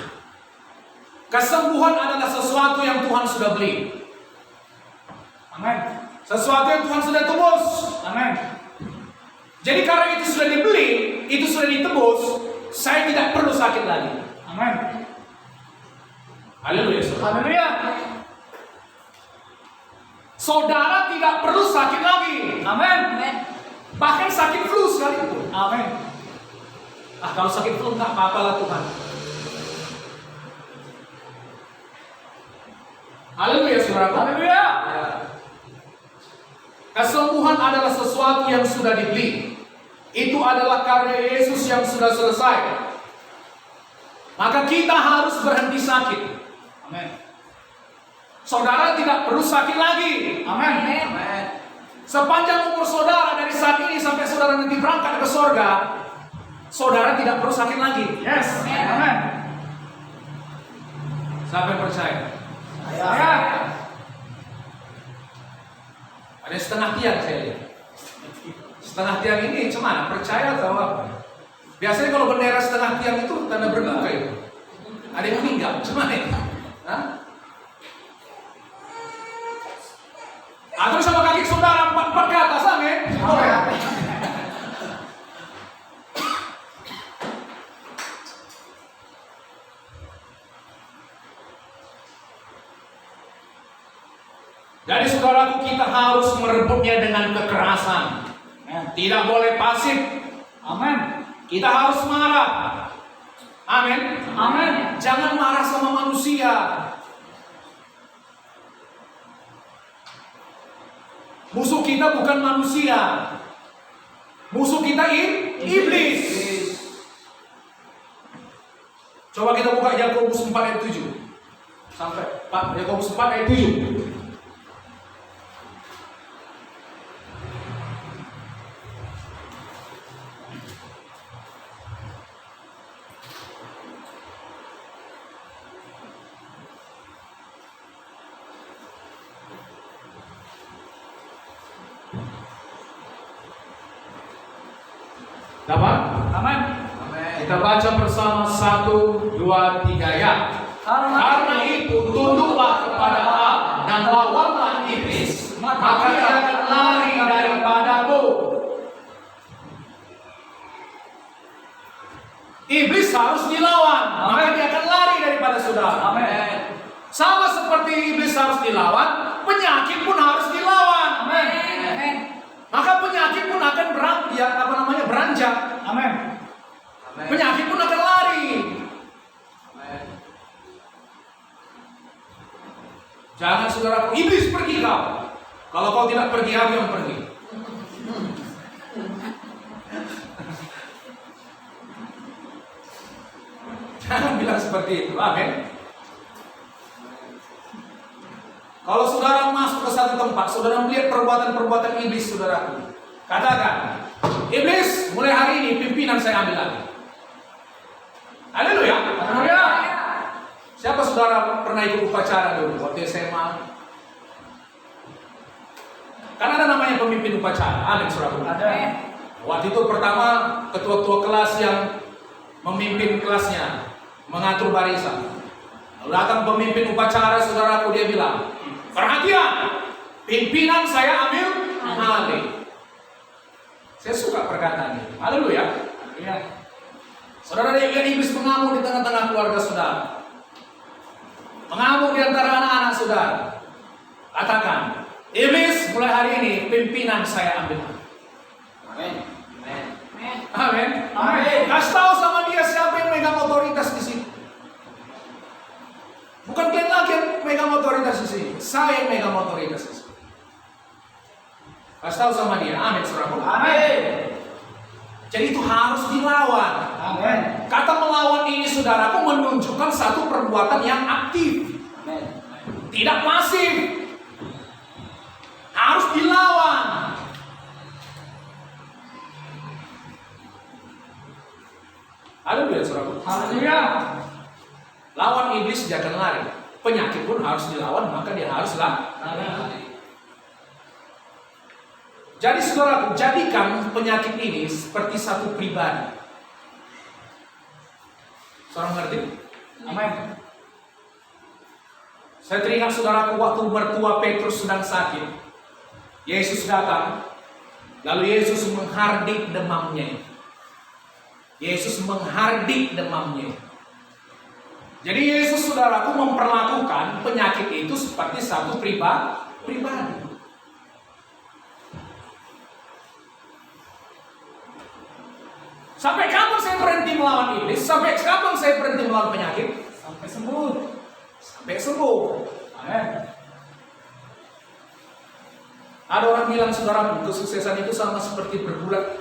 Speaker 2: Kesembuhan adalah sesuatu yang Tuhan sudah beli.
Speaker 4: Amin.
Speaker 2: Sesuatu yang Tuhan sudah tebus.
Speaker 4: Amin.
Speaker 2: Jadi karena itu sudah dibeli, itu sudah ditebus, saya tidak perlu sakit lagi.
Speaker 4: Amin.
Speaker 2: Haleluya, saudara.
Speaker 4: Haleluya.
Speaker 2: Saudara tidak perlu sakit lagi.
Speaker 4: Amin.
Speaker 2: Bahkan sakit flu sekalipun.
Speaker 4: Amin.
Speaker 2: Kalau sakit flu nggak apa-apa lah Tuhan. Haleluya, saudara.
Speaker 4: Haleluya.
Speaker 2: Kesembuhan adalah sesuatu yang sudah dibeli. Itu adalah karya Yesus yang sudah selesai. Maka kita harus berhenti sakit.
Speaker 4: Amin.
Speaker 2: Saudara tidak perlu sakit lagi.
Speaker 4: Amin.
Speaker 2: Sepanjang umur saudara dari saat ini sampai saudara nanti berangkat ke sorga, saudara tidak perlu sakit lagi.
Speaker 4: Yes. Amin.
Speaker 2: Siapa yang percaya?
Speaker 4: Saya.
Speaker 2: Ada setengah tiang saya lihat. Setengah tiang ini cemana? Percaya atau apa? Biasanya kalau bendera setengah tiang itu tanda berduka itu. Ada yang meninggal, cemana ini? Hah? Atau sama kaki saudara empat ke atas, amin? Boleh. Jadi saudaraku, kita harus merebutnya dengan kekerasan. Tidak boleh pasif.
Speaker 4: Amin.
Speaker 2: Kita harus marah. Amin.
Speaker 4: Amin.
Speaker 2: Jangan marah sama manusia. Musuh kita bukan manusia. Musuh kita iblis. Coba kita buka Yakobus 4 ayat 7. Sampai Yakobus 4 ayat 7. Dapat?
Speaker 4: Amin.
Speaker 2: Kita baca bersama 1, 2, 3 ya. Karena itu tunduklah kepada Allah dan lawanlah iblis, maka dia akan lari daripadamu. Iblis harus dilawan, maka dia akan lari daripada saudara.
Speaker 4: Amin.
Speaker 2: Sama seperti iblis harus dilawan, penyakit pun harus dilawan.
Speaker 4: Amin.
Speaker 2: Maka penyakit pun akan beranjak.
Speaker 4: Amin.
Speaker 2: Penyakit pun akan lari. Jangan saudaraku, iblis pergi kau. Kalau kau tidak pergi, aku yang pergi. Jangan bilang seperti itu, amin. Kalau saudara masuk ke satu tempat, saudara melihat perbuatan-perbuatan iblis, saudaraku, katakan, iblis, mulai hari ini pimpinan saya ambil alih. Haleluya.
Speaker 4: Haleluya.
Speaker 2: Siapa saudara pernah ikut upacara dulu waktu SMA? Kan ada namanya pemimpin upacara, amin saudara.
Speaker 4: Ada.
Speaker 2: Waktu itu pertama ketua-ketua kelas yang memimpin kelasnya, mengatur barisan. Lalu datang pemimpin upacara, saudaraku, dia bilang, perhatian, pimpinan saya ambil alih. Saya suka perkataan ini. Haleluya.
Speaker 4: Iya.
Speaker 2: Saudara, lihat iblis mengamuk di tengah-tengah keluarga saudara. Mengamuk di antara anak-anak saudara. Katakan, iblis, mulai hari ini pimpinan saya ambil alih.
Speaker 4: Amin.
Speaker 2: Amin.
Speaker 4: Amin.
Speaker 2: Kasih tahu sama dia siapa yang megang otoritas di sini. Bukan kalian lagi yang megang otoritas di sini. Saya yang megang otoritas di sini. Kasih tahu sama dia. Amin, saudaraku.
Speaker 4: Amin.
Speaker 2: Jadi itu harus dilawan.
Speaker 4: Amin.
Speaker 2: Kata melawan ini, saudaraku, menunjukkan satu perbuatan yang aktif.
Speaker 4: Amin.
Speaker 2: Tidak pasif. Harus dilawan. Haleluya, saudaraku.
Speaker 4: Haleluya.
Speaker 2: Lawan iblis jangan lari. Penyakit pun harus dilawan, maka dia harus lari. Jadi saudaraku, jadikan penyakit ini seperti satu pribadi. Saudara mengerti?
Speaker 4: Amin.
Speaker 2: Saya teringat saudaraku waktu mertua Petrus sedang sakit. Yesus datang, lalu Yesus menghardik demamnya. Yesus menghardik demamnya. Jadi Yesus, saudaraku, memperlakukan penyakit itu seperti satu pribadi. Sampai kapan saya berhenti melawan iblis? Sampai kapan saya berhenti melawan penyakit?
Speaker 4: Sampai sembuh.
Speaker 2: Sampai sembuh.
Speaker 4: Amin.
Speaker 2: Ada orang bilang, saudaraku, kesuksesan itu sama seperti bergulat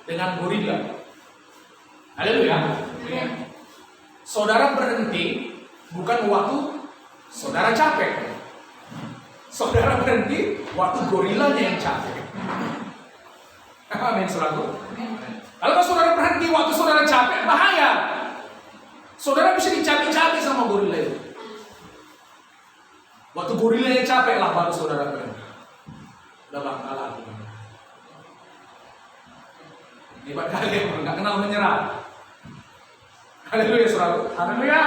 Speaker 2: dengan gorila. Haleluya. Saudara berhenti bukan waktu saudara capek. Saudara berhenti waktu gorilanya yang capek. Amin, saudaraku. Kalau saudara berhenti waktu saudara capek, bahaya. Saudara bisa dicabik-cabik sama gorila itu. Waktu gorilanya capek lah baru saudara bilang, udah bang kalah aku. Hebat kali emang, nggak kenal menyerah. Haleluya saudara.
Speaker 4: Haleluya.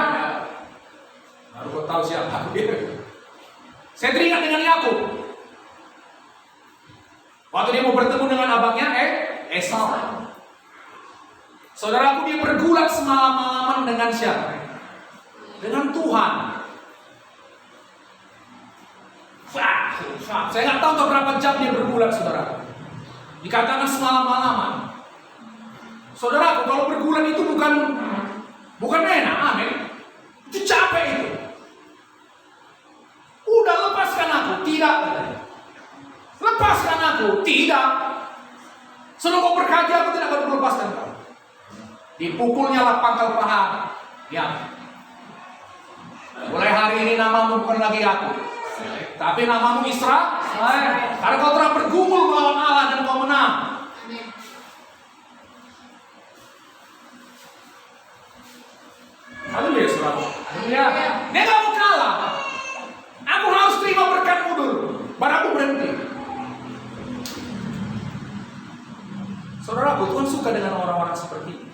Speaker 2: Baru kau tahu siapa dia. Saya teringat dengan Yakub. Waktu dia mau bertemu dengan abangnya Esau. Saudaraku, dia bergulat semalam-malaman dengan siapa? Dengan Tuhan. Saya nggak tahu berapa jam dia bergulat, saudara. Dikatakan semalam-malaman. Saudaraku, kalau bergulat itu bukan enak, amin. Itu capek itu. Udah lepaskan aku, tidak. Lepaskan aku, tidak. Sebelum kau berkati aku tidak akan melepaskan kau. Dipukulnya lah pangkal paha. Ya. Mulai hari ini namamu bukan lagi aku, tapi namamu Israel. Karena kau telah bergumul melawan Allah dan kau menang. Haleluya, saudara.
Speaker 4: Haleluya.
Speaker 2: Dia gak mau kalah. Aku harus terima berkatmu dulu, baru aku berhenti. Saudaraku, Tuhan suka dengan orang-orang seperti ini.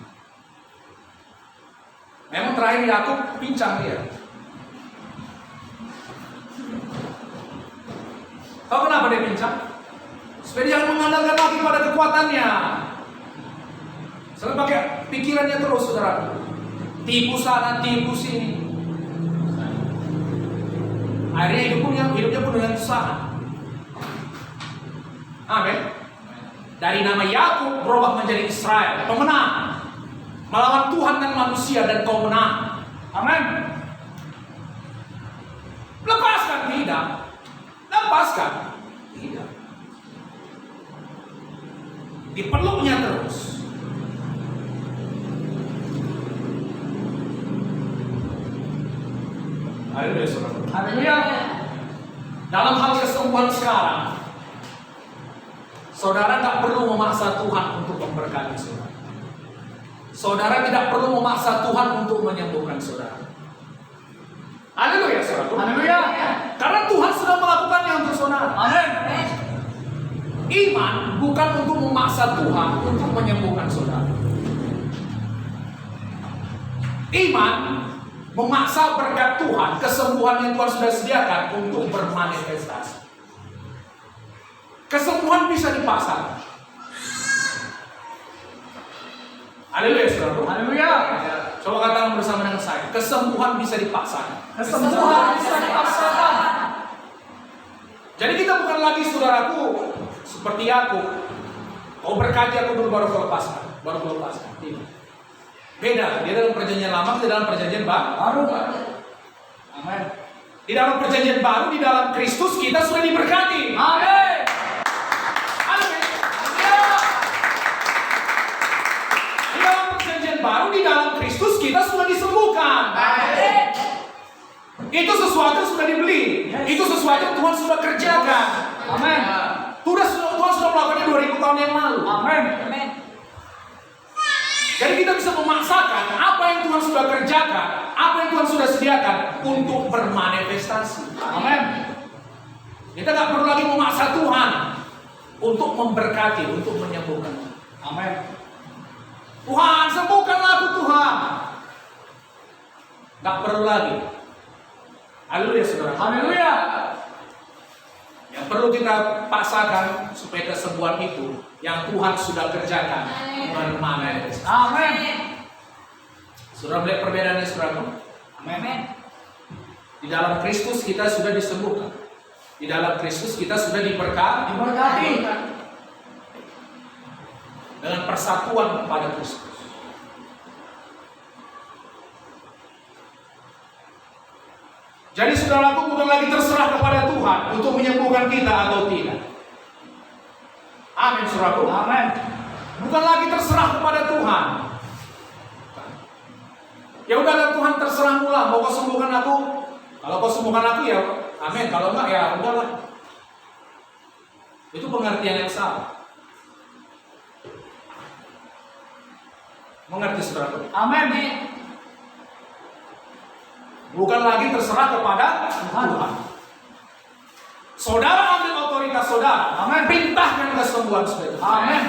Speaker 2: Memang terakhir Yakub pincang dia. Tahu kenapa dia pincang? Supaya dia jangan mengandalkan lagi pada kekuatannya. Selalu pakai pikirannya terus, saudara. Tipu sana, tipu sini. Akhirnya hidupnya pun dengan usaha. Amin. Dari nama Yakub berubah menjadi Israel, pemenang. Melawan Tuhan dan manusia dan kau menang. Amin. Lepaskan tidak. Lepaskan tidak. Dipeluknya terus. Haleluya, saudara.
Speaker 4: Haleluya.
Speaker 2: Dalam hal kesembuhan sekarang, saudara tak perlu memaksa Tuhan untuk memberkati saudara. Saudara tidak perlu memaksa Tuhan untuk menyembuhkan saudara. Haleluya, saudara.
Speaker 4: Haleluya.
Speaker 2: Karena Tuhan sudah melakukannya untuk saudara.
Speaker 4: Amin.
Speaker 2: Iman bukan untuk memaksa Tuhan untuk menyembuhkan saudara. Iman memaksa berkat Tuhan, kesembuhan yang Tuhan sudah sediakan untuk bermanifestasi. Kesembuhan bisa dipaksa. Haleluya, saudara.
Speaker 4: Haleluya.
Speaker 2: Coba katakan bersama dengan saya, kesembuhan bisa dipaksa.
Speaker 4: Kesembuhan bisa dipaksakan.
Speaker 2: Jadi kita bukan lagi saudaraku seperti aku. Kau berkaji aku dulu baru kau lepaskan, Tidak. Beda. Dia dalam perjanjian lama, kita dalam perjanjian baru.
Speaker 4: Amin.
Speaker 2: Di dalam perjanjian baru, di dalam Kristus kita sudah diberkati.
Speaker 4: Amin.
Speaker 2: Amin. Di dalam perjanjian baru, di dalam Kristus kita sudah disembuhkan.
Speaker 4: Amin.
Speaker 2: Itu sesuatu yang sudah dibeli. Itu sesuatu yang Tuhan sudah kerjakan.
Speaker 4: Amin.
Speaker 2: Tuhan sudah melakukannya 2000 tahun yang lalu.
Speaker 4: Amin.
Speaker 2: Jadi kita bisa memaksakan apa yang Tuhan sudah kerjakan, apa yang Tuhan sudah sediakan untuk bermanifestasi.
Speaker 4: Amin.
Speaker 2: Kita nggak perlu lagi memaksa Tuhan untuk memberkati, untuk menyembuhkan.
Speaker 4: Amin.
Speaker 2: Tuhan, sembuhkanlah aku Tuhan. Nggak perlu lagi. Haleluya, saudara.
Speaker 4: Haleluya.
Speaker 2: Yang perlu kita paksakan supaya kesembuhan itu yang Tuhan sudah kerjakan bermanifestasi.
Speaker 4: Amin.
Speaker 2: Saudara melihat perbedaannya, saudara?
Speaker 4: Amin.
Speaker 2: Di dalam Kristus kita sudah disembuhkan. Di dalam Kristus kita sudah diberkati dengan persatuan kepada Kristus. Jadi saudaraku, bukan lagi terserah kepada Tuhan untuk menyembuhkan kita atau tidak. Amin, saudaraku.
Speaker 4: Amin.
Speaker 2: Bukan lagi terserah kepada Tuhan. Ya udahlah Tuhan, terserahmu lah, mau kau sembuhkan aku. Kalau kau sembuhkan aku ya amin, kalau enggak ya udahlah. Itu pengertian yang salah. Mengerti, saudaraku?
Speaker 4: Amin.
Speaker 2: Bukan lagi terserah kepada Tuhan. Saudara ambil otoritas saudara.
Speaker 4: Amin.
Speaker 2: Perintahkan kesembuhan saudara.
Speaker 4: Amin.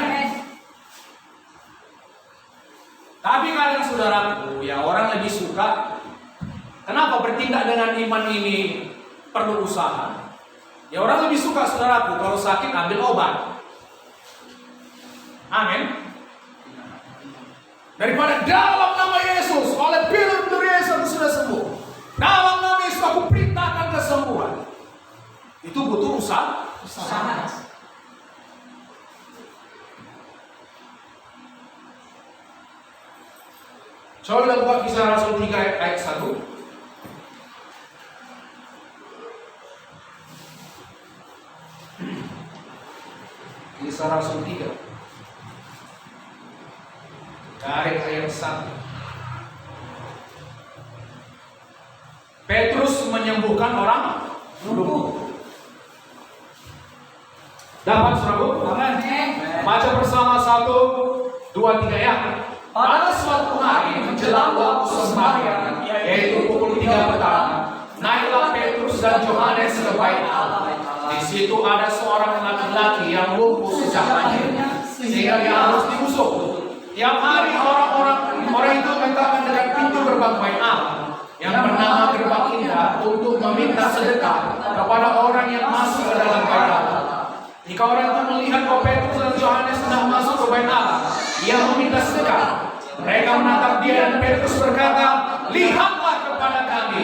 Speaker 2: Tapi kadang saudaraku, ya orang lebih suka. Kenapa bertindak dengan iman ini perlu usaha? Ya orang lebih suka saudaraku kalau sakit ambil obat. Amin. Daripada dalam nama Yesus, oleh pilur Yesus sudah sembuh. Dalam nama Yesus aku perintahkan kesembuhan. Itu butuh usaha. Coba kita buka Kisah Rasul 3 ayat 1. Kisah Rasul 3 dari ayat 1. Petrus menyembuhkan orang lumpuh. Dapat saudaraku?
Speaker 4: Amin.
Speaker 2: Baca bersama 1, 2, 3 ya. Pada suatu hari menjelang waktu sembahyang, yaitu pukul 3 petang, naiklah Petrus dan Yohanes ke bait Allah. Di situ ada seorang laki-laki yang lumpuh sejak lahir, sehingga dia harus diusuk. Tiap hari orang itu minta mendekat pintu gerbang bait Allah yang bernama Gerbang Indah untuk meminta sedekah kepada orang yang masuk ke dalam bait Allah. Jika orang itu melihat bahwa Petrus dan Yohanes sedang masuk ke bait Allah, ia meminta sedekah. Mereka menatap dia dan Petrus berkata, "Lihatlah kepada kami."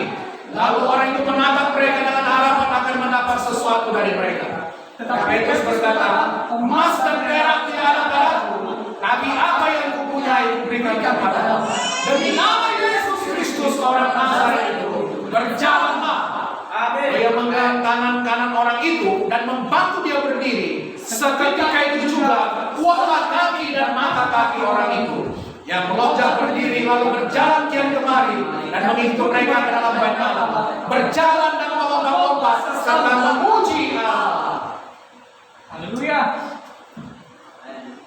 Speaker 2: Lalu orang itu menatap mereka dengan harapan akan mendapat sesuatu dari mereka. Tetapi Petrus berkata, "Emas dan perak tidak ada padaku, tapi apa yang kupunyai kuberikan kepadamu. Demi nama Yesus Kristus orang Nazaret itu, berjalanlah." Dia menggenggam tangan kanan orang itu dan membantu dia berdiri. Seketika itu juga kuatlah kaki dan mata kaki orang itu, yang melonjak berdiri lalu berjalan kian kemari dan mengikuti mereka ke dalam bait Allah, berjalan dan melompat-lompat serta memuji Allah.
Speaker 4: Haleluya.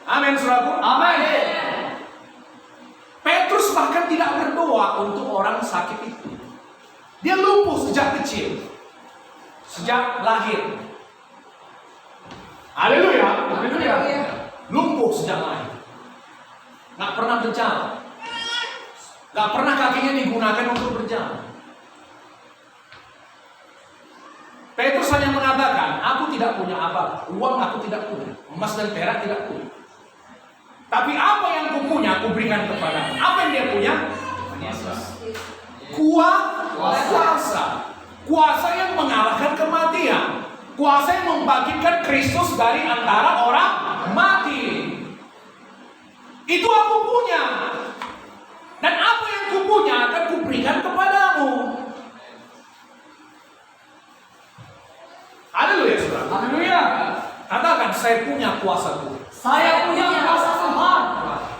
Speaker 2: Amin, saudaraku.
Speaker 4: Amin.
Speaker 2: Petrus bahkan tidak berdoa untuk orang sakit itu. Dia lumpuh sejak kecil, sejak lahir. Haleluya.
Speaker 4: Haleluya.
Speaker 2: Lumpuh sejak lahir. Gak pernah berjalan. Gak pernah kakinya digunakan untuk berjalan. Petrus hanya mengatakan, "Aku tidak punya apa, uang aku tidak punya, emas dan perak tidak punya. Tapi apa yang kupunya, aku berikan kepadamu." Apa yang dia punya? Kuasa. Kuasa yang mengalahkan kematian. Kuasa yang membangkitkan Kristus dari antara orang mati. Itu aku punya. Dan apa yang kupunya akan kuberikan kepadamu. Haleluya, saudara.
Speaker 4: Haleluya.
Speaker 2: Katakan, saya punya kuasa Tuhan.
Speaker 4: Saya punya kuasa Tuhan.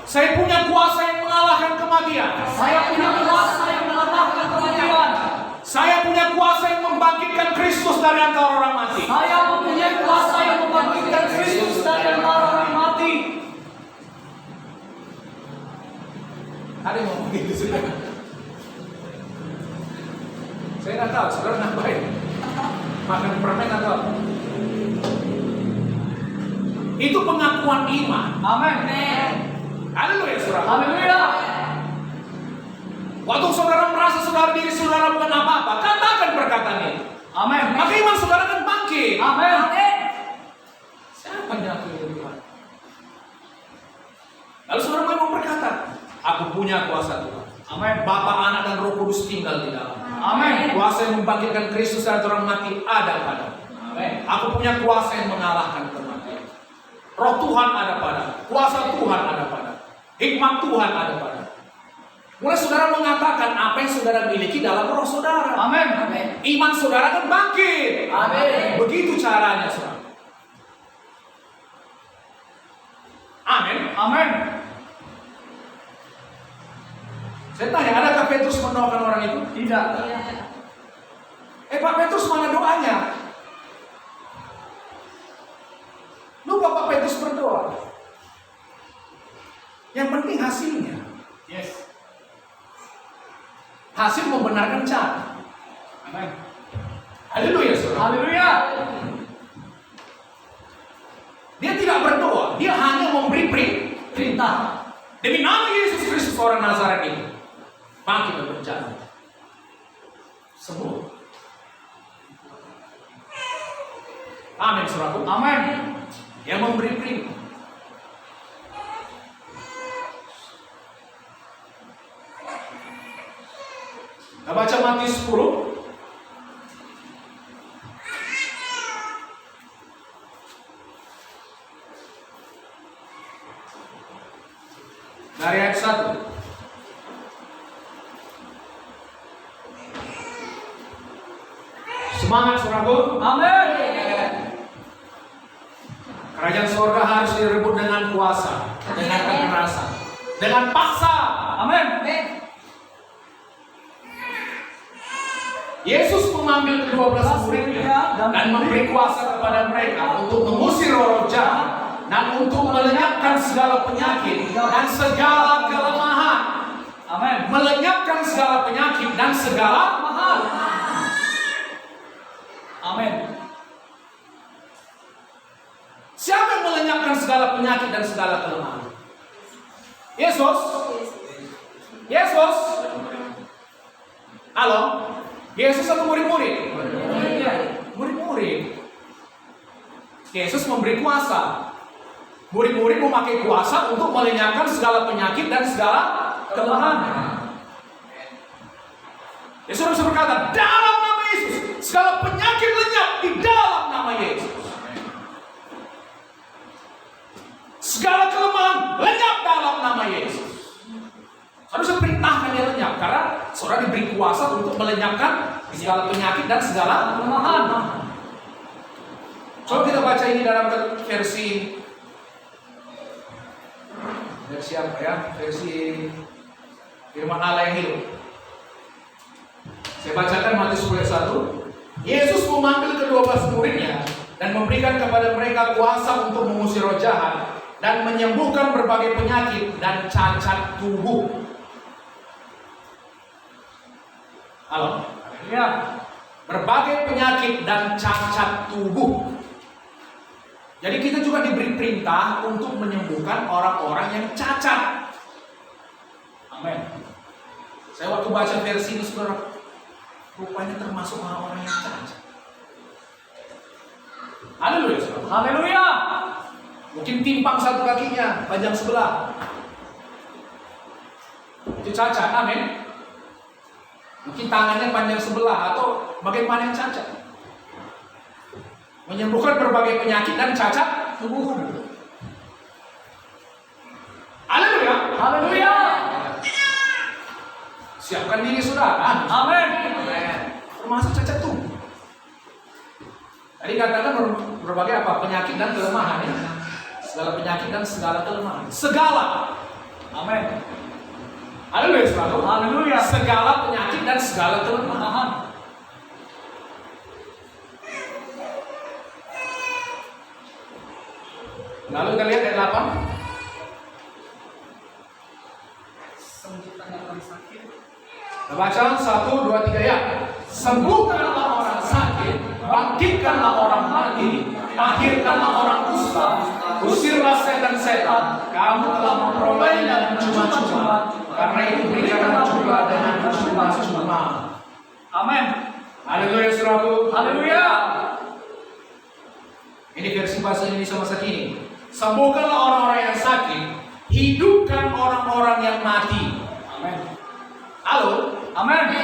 Speaker 2: Saya punya kuasa yang mengalahkan kematian.
Speaker 4: Saya punya kuasa yang mengalahkan kematian.
Speaker 2: Saya punya kuasa yang membangkitkan Kristus dari antara orang mati.
Speaker 4: Saya mempunyai kuasa yang membangkitkan Kristus dari antara orang mati.
Speaker 2: Ada yang ngomong gitu, saudara? Saya nggak tahu, saudara nambahin. Makan permen atau apa? Itu pengakuan iman.
Speaker 4: Amin.
Speaker 2: Haleluya, saudara.
Speaker 4: Haleluya.
Speaker 2: Waktu saudara merasa saudara diri saudara bukan apa-apa, katakan perkataan ini.
Speaker 4: Amin.
Speaker 2: Maka iman saudara akan bangkit.
Speaker 4: Amin.
Speaker 2: Siapa yang aku yang Tuhan? Lalu saudara memang berkata, "Aku punya kuasa Tuhan."
Speaker 4: Amin.
Speaker 2: Bapa, Anak, dan Roh Kudus tinggal di dalam.
Speaker 4: Amin.
Speaker 2: Kuasa yang membangkitkan Kristus dari orang mati ada padaku.
Speaker 4: Amin.
Speaker 2: Aku punya kuasa yang mengalahkan kematian. Roh Tuhan ada padaku. Kuasa Tuhan ada padaku. Hikmat Tuhan ada padaku. Mulai saudara mengatakan apa yang saudara miliki dalam roh saudara.
Speaker 4: Amin.
Speaker 2: Iman saudara akan bangkit.
Speaker 4: Amin.
Speaker 2: Begitu caranya, saudara. Amin.
Speaker 4: Amin.
Speaker 2: Saya tanya, adakah Petrus mendoakan orang itu?
Speaker 4: Tidak.
Speaker 2: Pak Petrus mana doanya? Lupa Pak Petrus berdoa. Yang penting hasilnya.
Speaker 4: Yes.
Speaker 2: Hasil membenarkan cara.
Speaker 4: Amin.
Speaker 2: Haleluya, saudara.
Speaker 4: Haleluya.
Speaker 2: tidak berdoa, dia hanya memberi
Speaker 4: Perintah.
Speaker 2: demi nama Yesus Kristus orang Nazaret ini. Bangkit dan berjalan. Semua. Amin, saudaraku.
Speaker 4: Amin.
Speaker 2: Dia memberi perintah. Kita baca Matius 10. Dari ayat 1. Semangat saudaraku.
Speaker 4: Amin.
Speaker 2: Kerajaan surga harus direbut dengan kuasa, dengan kekerasan, dengan paksa.
Speaker 4: Amin.
Speaker 2: Yesus mengambil ke-12 muridnya dan memberi kuasa kepada mereka untuk mengusir roh jahat dan untuk melenyapkan segala penyakit dan segala kelemahan.
Speaker 4: Amin.
Speaker 2: Melenyapkan segala penyakit dan segala
Speaker 4: Mahal. Amin.
Speaker 2: Siapa yang melenyapkan segala penyakit dan segala kelemahan? Yesus. Yesus. Halo? Yesus atau murid-murid? Murid-murid. Yesus memberi kuasa. Murid-murid memakai kuasa untuk melenyapkan segala penyakit dan segala kelemahan. Yesus bisa berkata, dalam nama Yesus, segala penyakit lenyap di dalam nama Yesus. Segala kelemahan lenyap dalam nama Yesus. Saudara perintahkan dia lenyap karena saudara diberi kuasa untuk melenyapkan segala penyakit dan segala kelemahan. Coba kita baca ini dalam versi apa ya? Versi Firman Allah yang hidup. Saya bacakan Matius 10:1. Yesus memanggil ke-12 muridnya dan memberikan kepada mereka kuasa untuk mengusir roh jahat dan menyembuhkan berbagai penyakit dan cacat tubuh. Halo?
Speaker 4: Ya.
Speaker 2: Berbagai penyakit dan cacat tubuh. Jadi kita juga diberi perintah untuk menyembuhkan orang-orang yang cacat. Amin. Saya waktu baca versi ini saudara, rupanya termasuk orang-orang yang cacat. Haleluya saudara.
Speaker 4: Haleluya.
Speaker 2: Mungkin timpang satu kakinya, panjang sebelah. Itu cacat, amin. Mungkin tangannya panjang sebelah atau bagaimana yang cacat. Menyembuhkan berbagai penyakit dan cacat tubuh. Haleluya.
Speaker 4: Haleluya.
Speaker 2: Siapkan diri saudara.
Speaker 4: Amin.
Speaker 2: Termasuk cacat tubuh. Tadi katakan berbagai apa? Penyakit dan kelemahan ya. Segala penyakit dan segala kelemahan. Segala. Amin. Haleluya saudara.
Speaker 4: Haleluya.
Speaker 2: Segala penyakit dan segala kelemahan. Lalu kita lihat ayat 8. Kita baca 1, 2, 3 ya. Sembuhkanlah orang sakit, bangkitkanlah orang mati, akhirkanlah orang kusta, usirlah setan-setan. Kamu telah memperoleh dengan cuma-cuma, karena itu berikanlah juga dengan cuma-cuma.
Speaker 4: Amin.
Speaker 2: Haleluya saudaraku.
Speaker 4: Haleluya.
Speaker 2: Ini versi bahasa Indonesia masa kini. Sembuhkanlah orang-orang yang sakit, hidupkan orang-orang yang mati.
Speaker 4: Amin.
Speaker 2: Halo?
Speaker 4: Amin.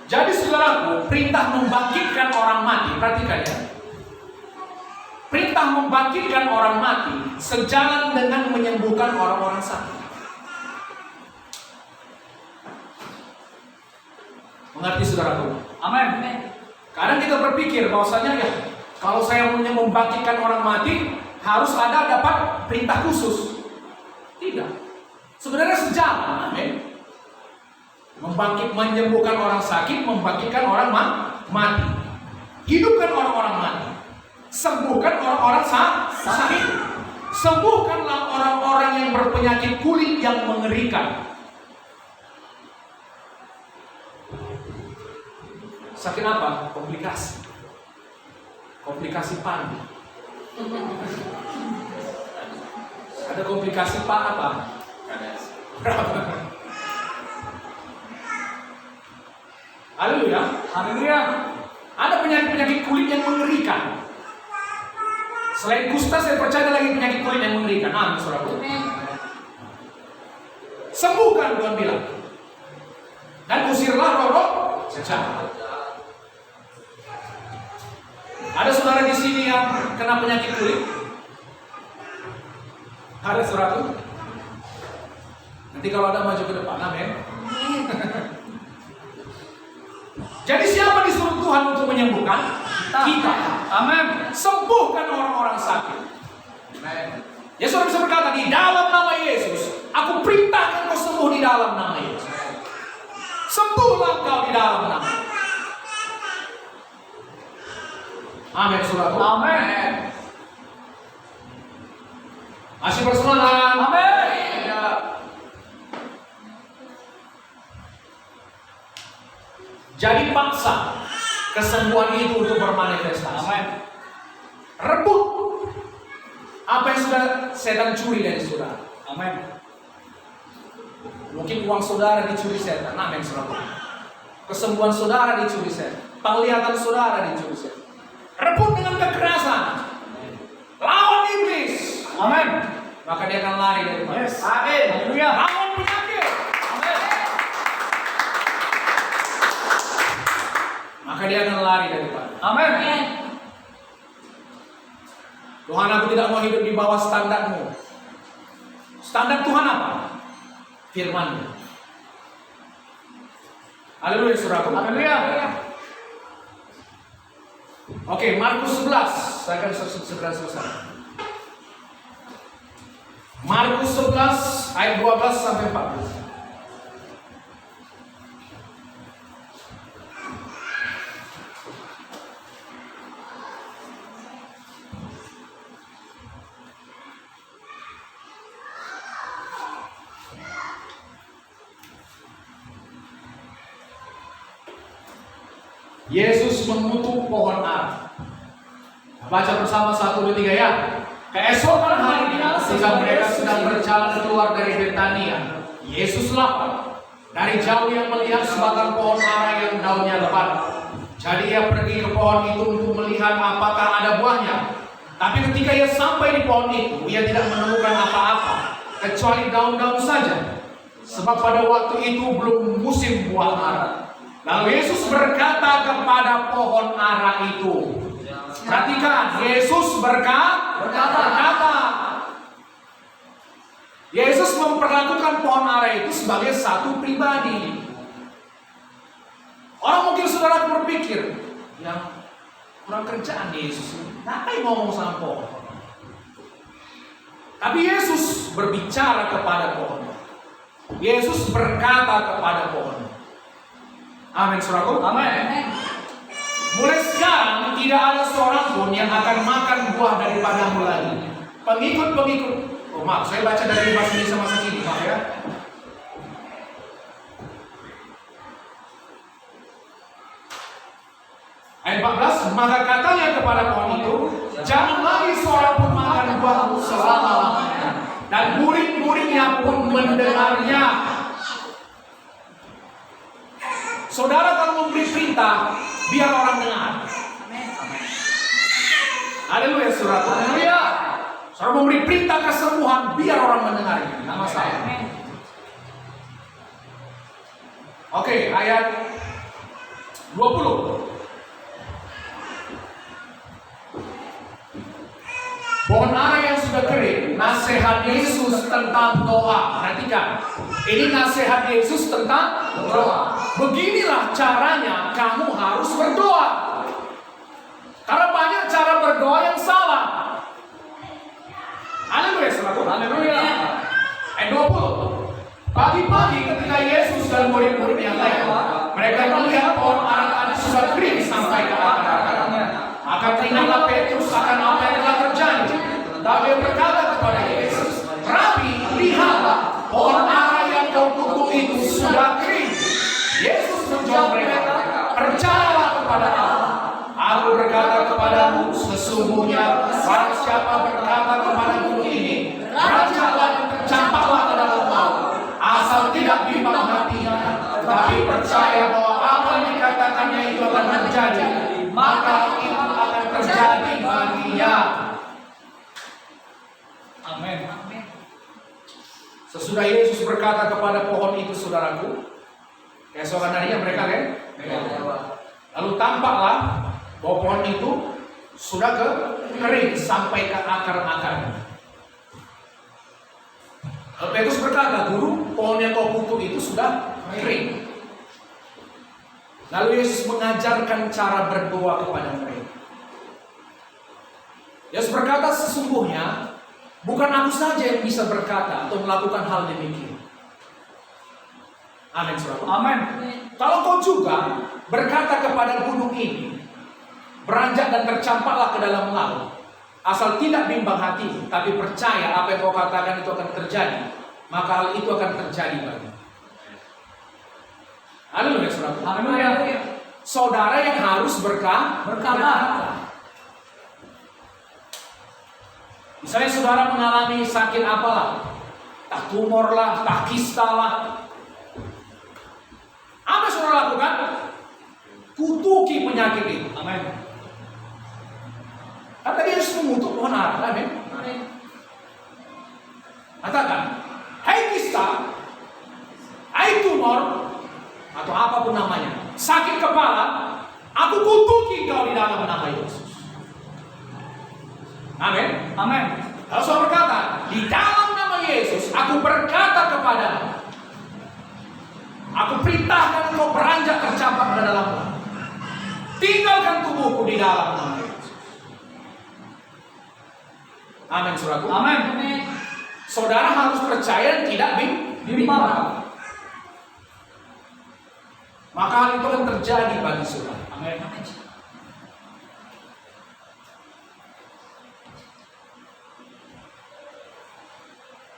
Speaker 2: Jadi saudaraku, perintah membangkitkan orang mati, perhatikan ya. Perintah membangkitkan orang mati sejalan dengan menyembuhkan orang-orang sakit. Mengerti saudaraku?
Speaker 4: Amin.
Speaker 2: Kadang kita berpikir bahwasanya ya, kalau saya mau membangkitkan orang mati, harus ada dapat perintah khusus. Tidak. Sebenarnya sejalan, amin. Menyembuhkan orang sakit, membangkitkan orang mati. Hidupkan orang-orang mati. Sembuhkan orang-orang sakit. Sembuhkanlah orang-orang yang berpenyakit kulit yang mengerikan. Sakit apa? Komplikasi. Komplikasi panik. Ada komplikasi Pak apa? Haleluya.
Speaker 4: Haleluya.
Speaker 2: Ada penyakit-penyakit kulit yang mengerikan. Selain kusta, saya percaya ada lagi penyakit kulit yang mengerikan. Amin, saudaraku. Sembuhkan, Tuhan bilang. Dan usirlah roh-roh jahat. Ada saudara di sini yang kena penyakit kulit? Ada saudaraku? Nanti kalau ada maju ke depan, amin. Jadi siapa disuruh Tuhan untuk menyembuhkan? Kita.
Speaker 4: Amin.
Speaker 2: Sembuhkan orang-orang sakit. Ya saudara bisa berkata, di dalam nama Yesus, aku perintahkan kau sembuh di dalam nama Yesus. Sembuhlah kau di dalam nama. Amin, saudara.
Speaker 4: Amin.
Speaker 2: Masih bersemangat.
Speaker 4: Amin.
Speaker 2: Ya. Jadi paksa kesembuhan itu untuk bermanifestasi.
Speaker 4: Amin.
Speaker 2: Rebut apa yang sudah setan curi dari saudara.
Speaker 4: Amin.
Speaker 2: Mungkin uang saudara dicuri setan. Amin, saudara. Kesembuhan saudara dicuri setan. Penglihatan saudara dicuri setan. Rebut dengan kekerasan. Lawan iblis.
Speaker 4: Amin.
Speaker 2: Maka dia akan lari dari mana?
Speaker 4: Yes. Amin. Haleluya.
Speaker 2: Lawan penyakit.
Speaker 4: Amin.
Speaker 2: Maka dia akan lari dari mana?
Speaker 4: Amin.
Speaker 2: Tuhan, aku tidak mau hidup di bawah standarmu. Standar Tuhan apa? Firman-Nya. Haleluya, saudaraku.
Speaker 4: Haleluya.
Speaker 2: Oke, Markus 11. Saya akan segera selesai. Markus 11 ayat 12 sampai 14. Yesus mengutuk pohon ara. Baca bersama 1, 2, 3 ya. Keesokan harinya ketika mereka sedang berjalan keluar dari Betania, Yesus lapar. Dari jauh ia melihat sebatang pohon ara yang daunnya lebat. Jadi ia pergi ke pohon itu untuk melihat apakah ada buahnya. Tapi ketika ia sampai di pohon itu, ia tidak menemukan apa-apa kecuali daun-daun saja. Sebab pada waktu itu belum musim buah ara. Lalu Yesus berkata kepada pohon ara itu, perhatikan, Yesus berkata. Yesus memperlakukan pohon ara itu sebagai satu pribadi. Orang mungkin saudara berpikir, yang kurang kerjaan Yesus, ngapain ngomong sama pohon? Tapi Yesus berbicara kepada pohon. Yesus berkata kepada pohon. Amin, saudaraku.
Speaker 4: Amin.
Speaker 2: Mulai sekarang tidak ada seorang pun yang akan makan buah daripadamu lagi. Pengikut-pengikut. Oh maaf, saya baca dari bahasa Indonesia masa kini, maaf ya. Ayat 14, maka katanya kepada pohon itu, jangan lagi seorang pun makan buahmu selama-lamanya. Dan murid-muridnya pun mendengarnya. Saudara kalau memberi perintah, biar orang dengar. Haleluya, saudara. Haleluya. Saudara memberi perintah kesembuhan, biar orang mendengarnya. Tidak masalah. Oke, ayat 20. Pohon ara yang sudah kering, nasihat Yesus tentang doa. Perhatikan, ini nasihat Yesus tentang doa. Beginilah caranya kamu harus berdoa. Karena banyak cara berdoa yang salah. Haleluya, saudara. Haleluya. Ayat 20. Pagi-pagi ketika Yesus dan murid-murid yang lain, mereka melihat pohon ara tadi sudah kering sampai ke akar-akarnya. Maka teringatlah Petrus akan apa yang telah terjadi. Lalu dia berkata kepada Yesus, Rabi, lihatlah pohon ara yang kau kutuk itu sudah kering. Yesus menjawab mereka, percayalah kepada Allah. Aku berkata kepadamu, sesungguhnya Barang siapa berkata kepada gunung ini, beranjaklah dan tercampaklah ke dalam laut, asal tidak bimbang hatinya, tetapi percaya bahwa apa yang dikatakannya itu akan terjadi, maka itu akan terjadi baginya.
Speaker 3: Amin.
Speaker 2: Sesudah Yesus berkata kepada pohon itu, saudaraku, keesokan harinya mereka lalu tampaklah bahwa pohon itu sudah kering sampai ke akar-akarnya. Petrus berkata, Guru, pohon yang kau kutuk itu sudah kering. Lalu Yesus mengajarkan cara berdoa kepada mereka. Yesus berkata, sesungguhnya bukan aku saja yang bisa berkata atau melakukan hal demikian. Amin, saudara.
Speaker 3: Amin.
Speaker 2: Kalau kau juga berkata kepada gunung ini, beranjak dan tercampaklah ke dalam laut, asal tidak bimbang hati, tapi percaya apa yang kau katakan itu akan terjadi, maka hal itu akan terjadi bagimu. Haleluya, saudara.
Speaker 3: Haleluya.
Speaker 2: Saudara yang harus berkata. Misalnya saudara mengalami sakit apalah, tak tumor lah, tak kista lah, apa saudara lakukan? Kutuki penyakit itu.
Speaker 3: Amin.
Speaker 2: Kata dia harus mengutuk pohon ara. Amin. Katakan, hai kista, hai tumor, atau apapun namanya, sakit kepala, aku kutuki kau di dalam nama Yesus. Amin.
Speaker 3: Amin.
Speaker 2: Lalu saudara berkata, di dalam nama Yesus, aku berkata kepadamu, aku perintahkan engkau beranjak tercampak ke dalam laut. Tinggalkan tubuhku di dalam nama Yesus. Amin, saudaraku.
Speaker 3: Amin.
Speaker 2: Saudara harus percaya dan tidak bimbang. Maka hal itu akan terjadi bagi saudara.
Speaker 3: Amin.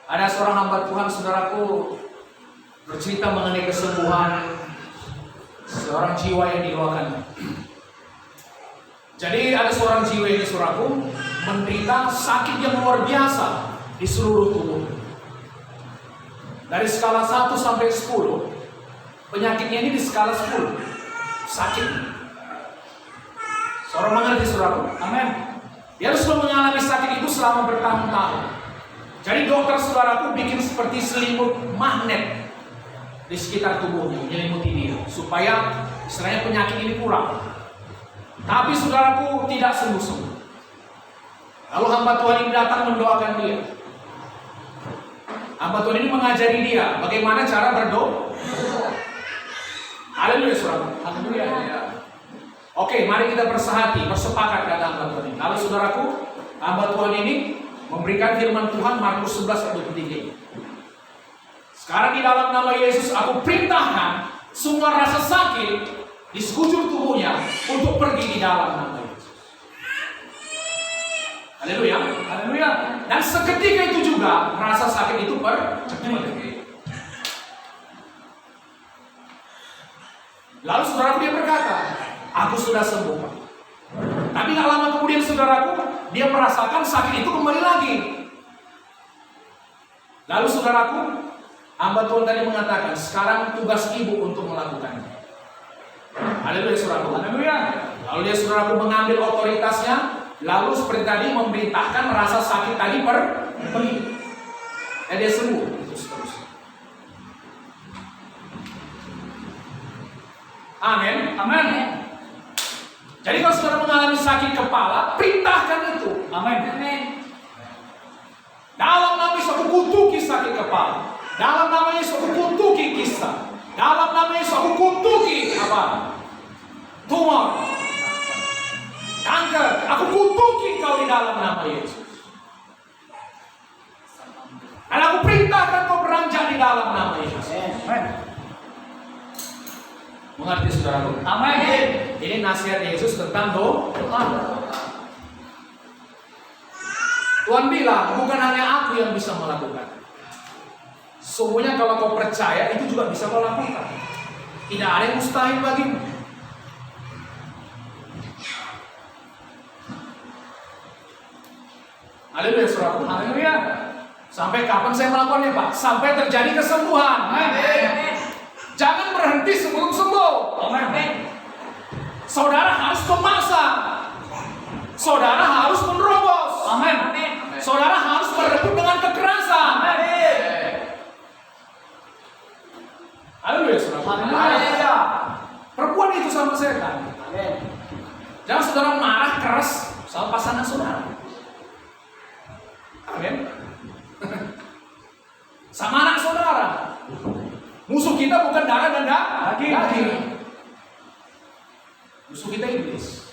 Speaker 2: Ada seorang hamba Tuhan, saudaraku, bercerita mengenai kesembuhan seorang jiwa yang diluakannya. Jadi ada seorang jiwa ini, saudaraku, menderita sakit yang luar biasa di seluruh tubuh. Dari skala 1 sampai 10, penyakitnya ini di skala 10. Sakit. Seorang mengerti, saudaraku?
Speaker 3: Amin.
Speaker 2: Dia harus mengalami sakit itu selama bertahun-tahun. Jadi dokter, saudaraku, bikin seperti selimut magnet di sekitar tubuhnya, menyelimuti dia, supaya istilahnya penyakit ini kurang. Tapi saudaraku tidak sembuh-sembuh. Lalu hamba Tuhan ini datang mendoakan dia. Hamba Tuhan ini mengajari dia bagaimana cara berdoa. Haleluya, saudaraku.
Speaker 3: Haleluya.
Speaker 2: Oke, mari kita bersepakat kata hamba Tuhan ini. Lalu saudaraku, hamba Tuhan ini memberikan firman Tuhan Markus 11 ayat 23. Sekarang di dalam nama Yesus aku perintahkan semua rasa sakit di sekujur tubuhnya untuk pergi di dalam nama Yesus. Haleluya.
Speaker 3: Haleluya.
Speaker 2: Dan seketika itu juga rasa sakit itu pergi. Lalu saudaraku dia berkata, aku sudah sembuh. Tapi gak lama kemudian saudaraku, dia merasakan sakit itu kembali lagi. Lalu saudaraku, hamba Tuhan tadi mengatakan, sekarang tugas ibu untuk melakukannya. Haleluya, saudaraku.
Speaker 3: Haleluya.
Speaker 2: Lalu dia, saudaraku, mengambil otoritasnya, lalu seperti tadi memerintahkan rasa sakit tadi pergi. Dan dia sembuh. Itu seterusnya. Amin.
Speaker 3: Amin.
Speaker 2: Jadi kalau saudara mengalami sakit kepala, perintahkan itu.
Speaker 3: Amin.
Speaker 2: Dalam nama Yesus aku kutuki sakit kepala. Dalam nama Yesus aku kutuki kista. Dalam nama Yesus aku kutuki apa? Tumor, kanker. Aku kutuki kau di dalam nama Yesus. Dan aku perintahkan kau beranjak di dalam nama Yesus.
Speaker 3: Amin.
Speaker 2: Mengerti, saudaraku?
Speaker 3: Amin.
Speaker 2: Ini nasihat Yesus tentang doa. Tuhan bilang, bukan hanya aku yang bisa melakukan. Sungguhnya kalau kau percaya, itu juga bisa kau lakukan. Tidak ada yang mustahil bagimu. Haleluya, saudara.
Speaker 4: Haleluya.
Speaker 2: Sampai kapan saya melakukannya, Pak? Sampai terjadi kesembuhan.
Speaker 4: Amin.
Speaker 2: Jangan berhenti sebelum sembuh.
Speaker 4: Amin.
Speaker 2: Saudara harus memaksa. Saudara harus menerobos.
Speaker 4: Amin.
Speaker 2: Saudara harus berebut dengan kekerasan. Haleluya, saudara.
Speaker 4: Haleluya.
Speaker 2: Perempuan itu sama setan.
Speaker 4: Amin.
Speaker 2: Jangan saudara marah keras sama pasangan saudara. Amin. Sama anak saudara. Musuh kita bukan darah dan daging. Musuh kita iblis.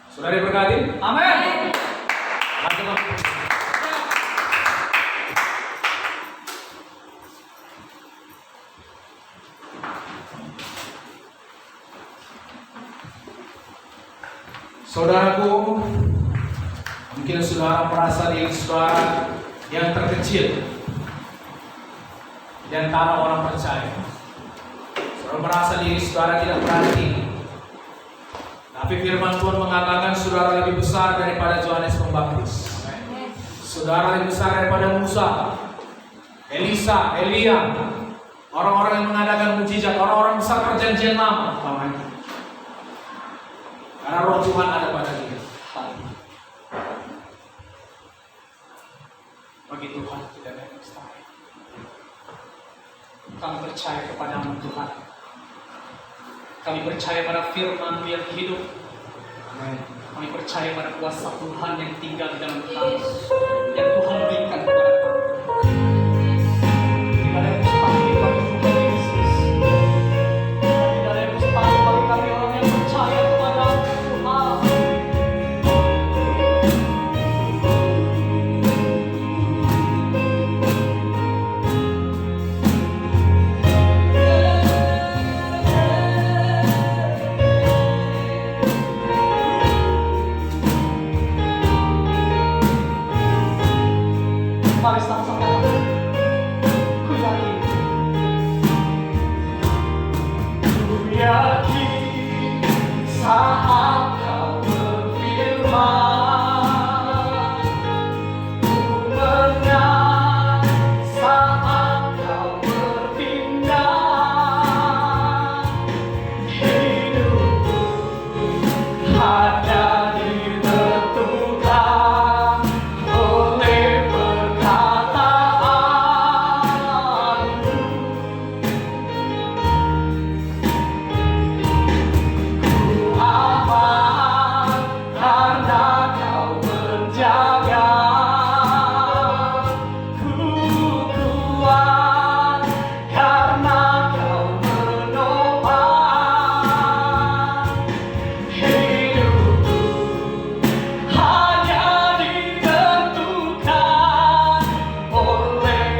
Speaker 2: Saudara diberkati?
Speaker 4: Amin.
Speaker 2: Saudaraku, mungkin saudara merasa diri saudara yang terkecil di antara orang percaya. Saudara merasa diri saudara tidak berarti. Tapi firman Tuhan mengatakan saudara lebih besar daripada Yohanes Pembaptis. Saudara lebih besar daripada Musa, Elisa, Elia, orang-orang yang mengadakan mujizat, orang-orang besar perjanjian lama. Karena roh Tuhan ada pada dia.
Speaker 4: Bagi Tuhan tidak ada yang mustahil. Kami percaya kepada-Mu Tuhan. Kami percaya pada firman-Mu yang hidup. Kami percaya pada kuasa Tuhan yang tinggal di dalam kami, yang Tuhan berikan kepada kami. Tidak ada yang mustahil bagi Tuhan Yesus. Tidak ada yang mustahil bagi kami orang yang percaya kepada Tuhan. Mari sama-sama ku yakin, saat Kau berfirman, ku menang saat Kau bertindak. Hidupku hanya ditentukan oleh perkataan-Mu. Ku aman karena Kau menjaga. Ku kuat karena Kau menopang. Hidupku hanya ditentukan oleh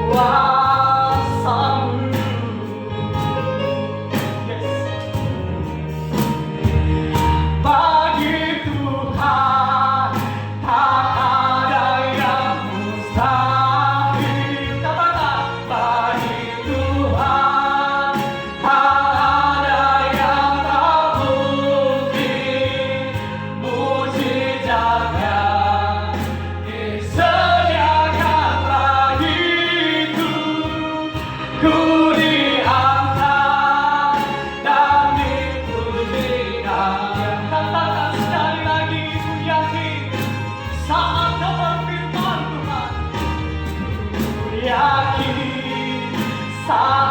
Speaker 4: kuasa-Mu. Bagi Tuhan tak ada yang mustahil. Katakan, bagi Tuhan tak ada yang tak mungkin. Mujizatnya disediakan bagiku. Ku diangkat dan dipujikan. Katakan sekali lagi, ku yakin saat Kau berfirman Tuhan. Ku yakin saat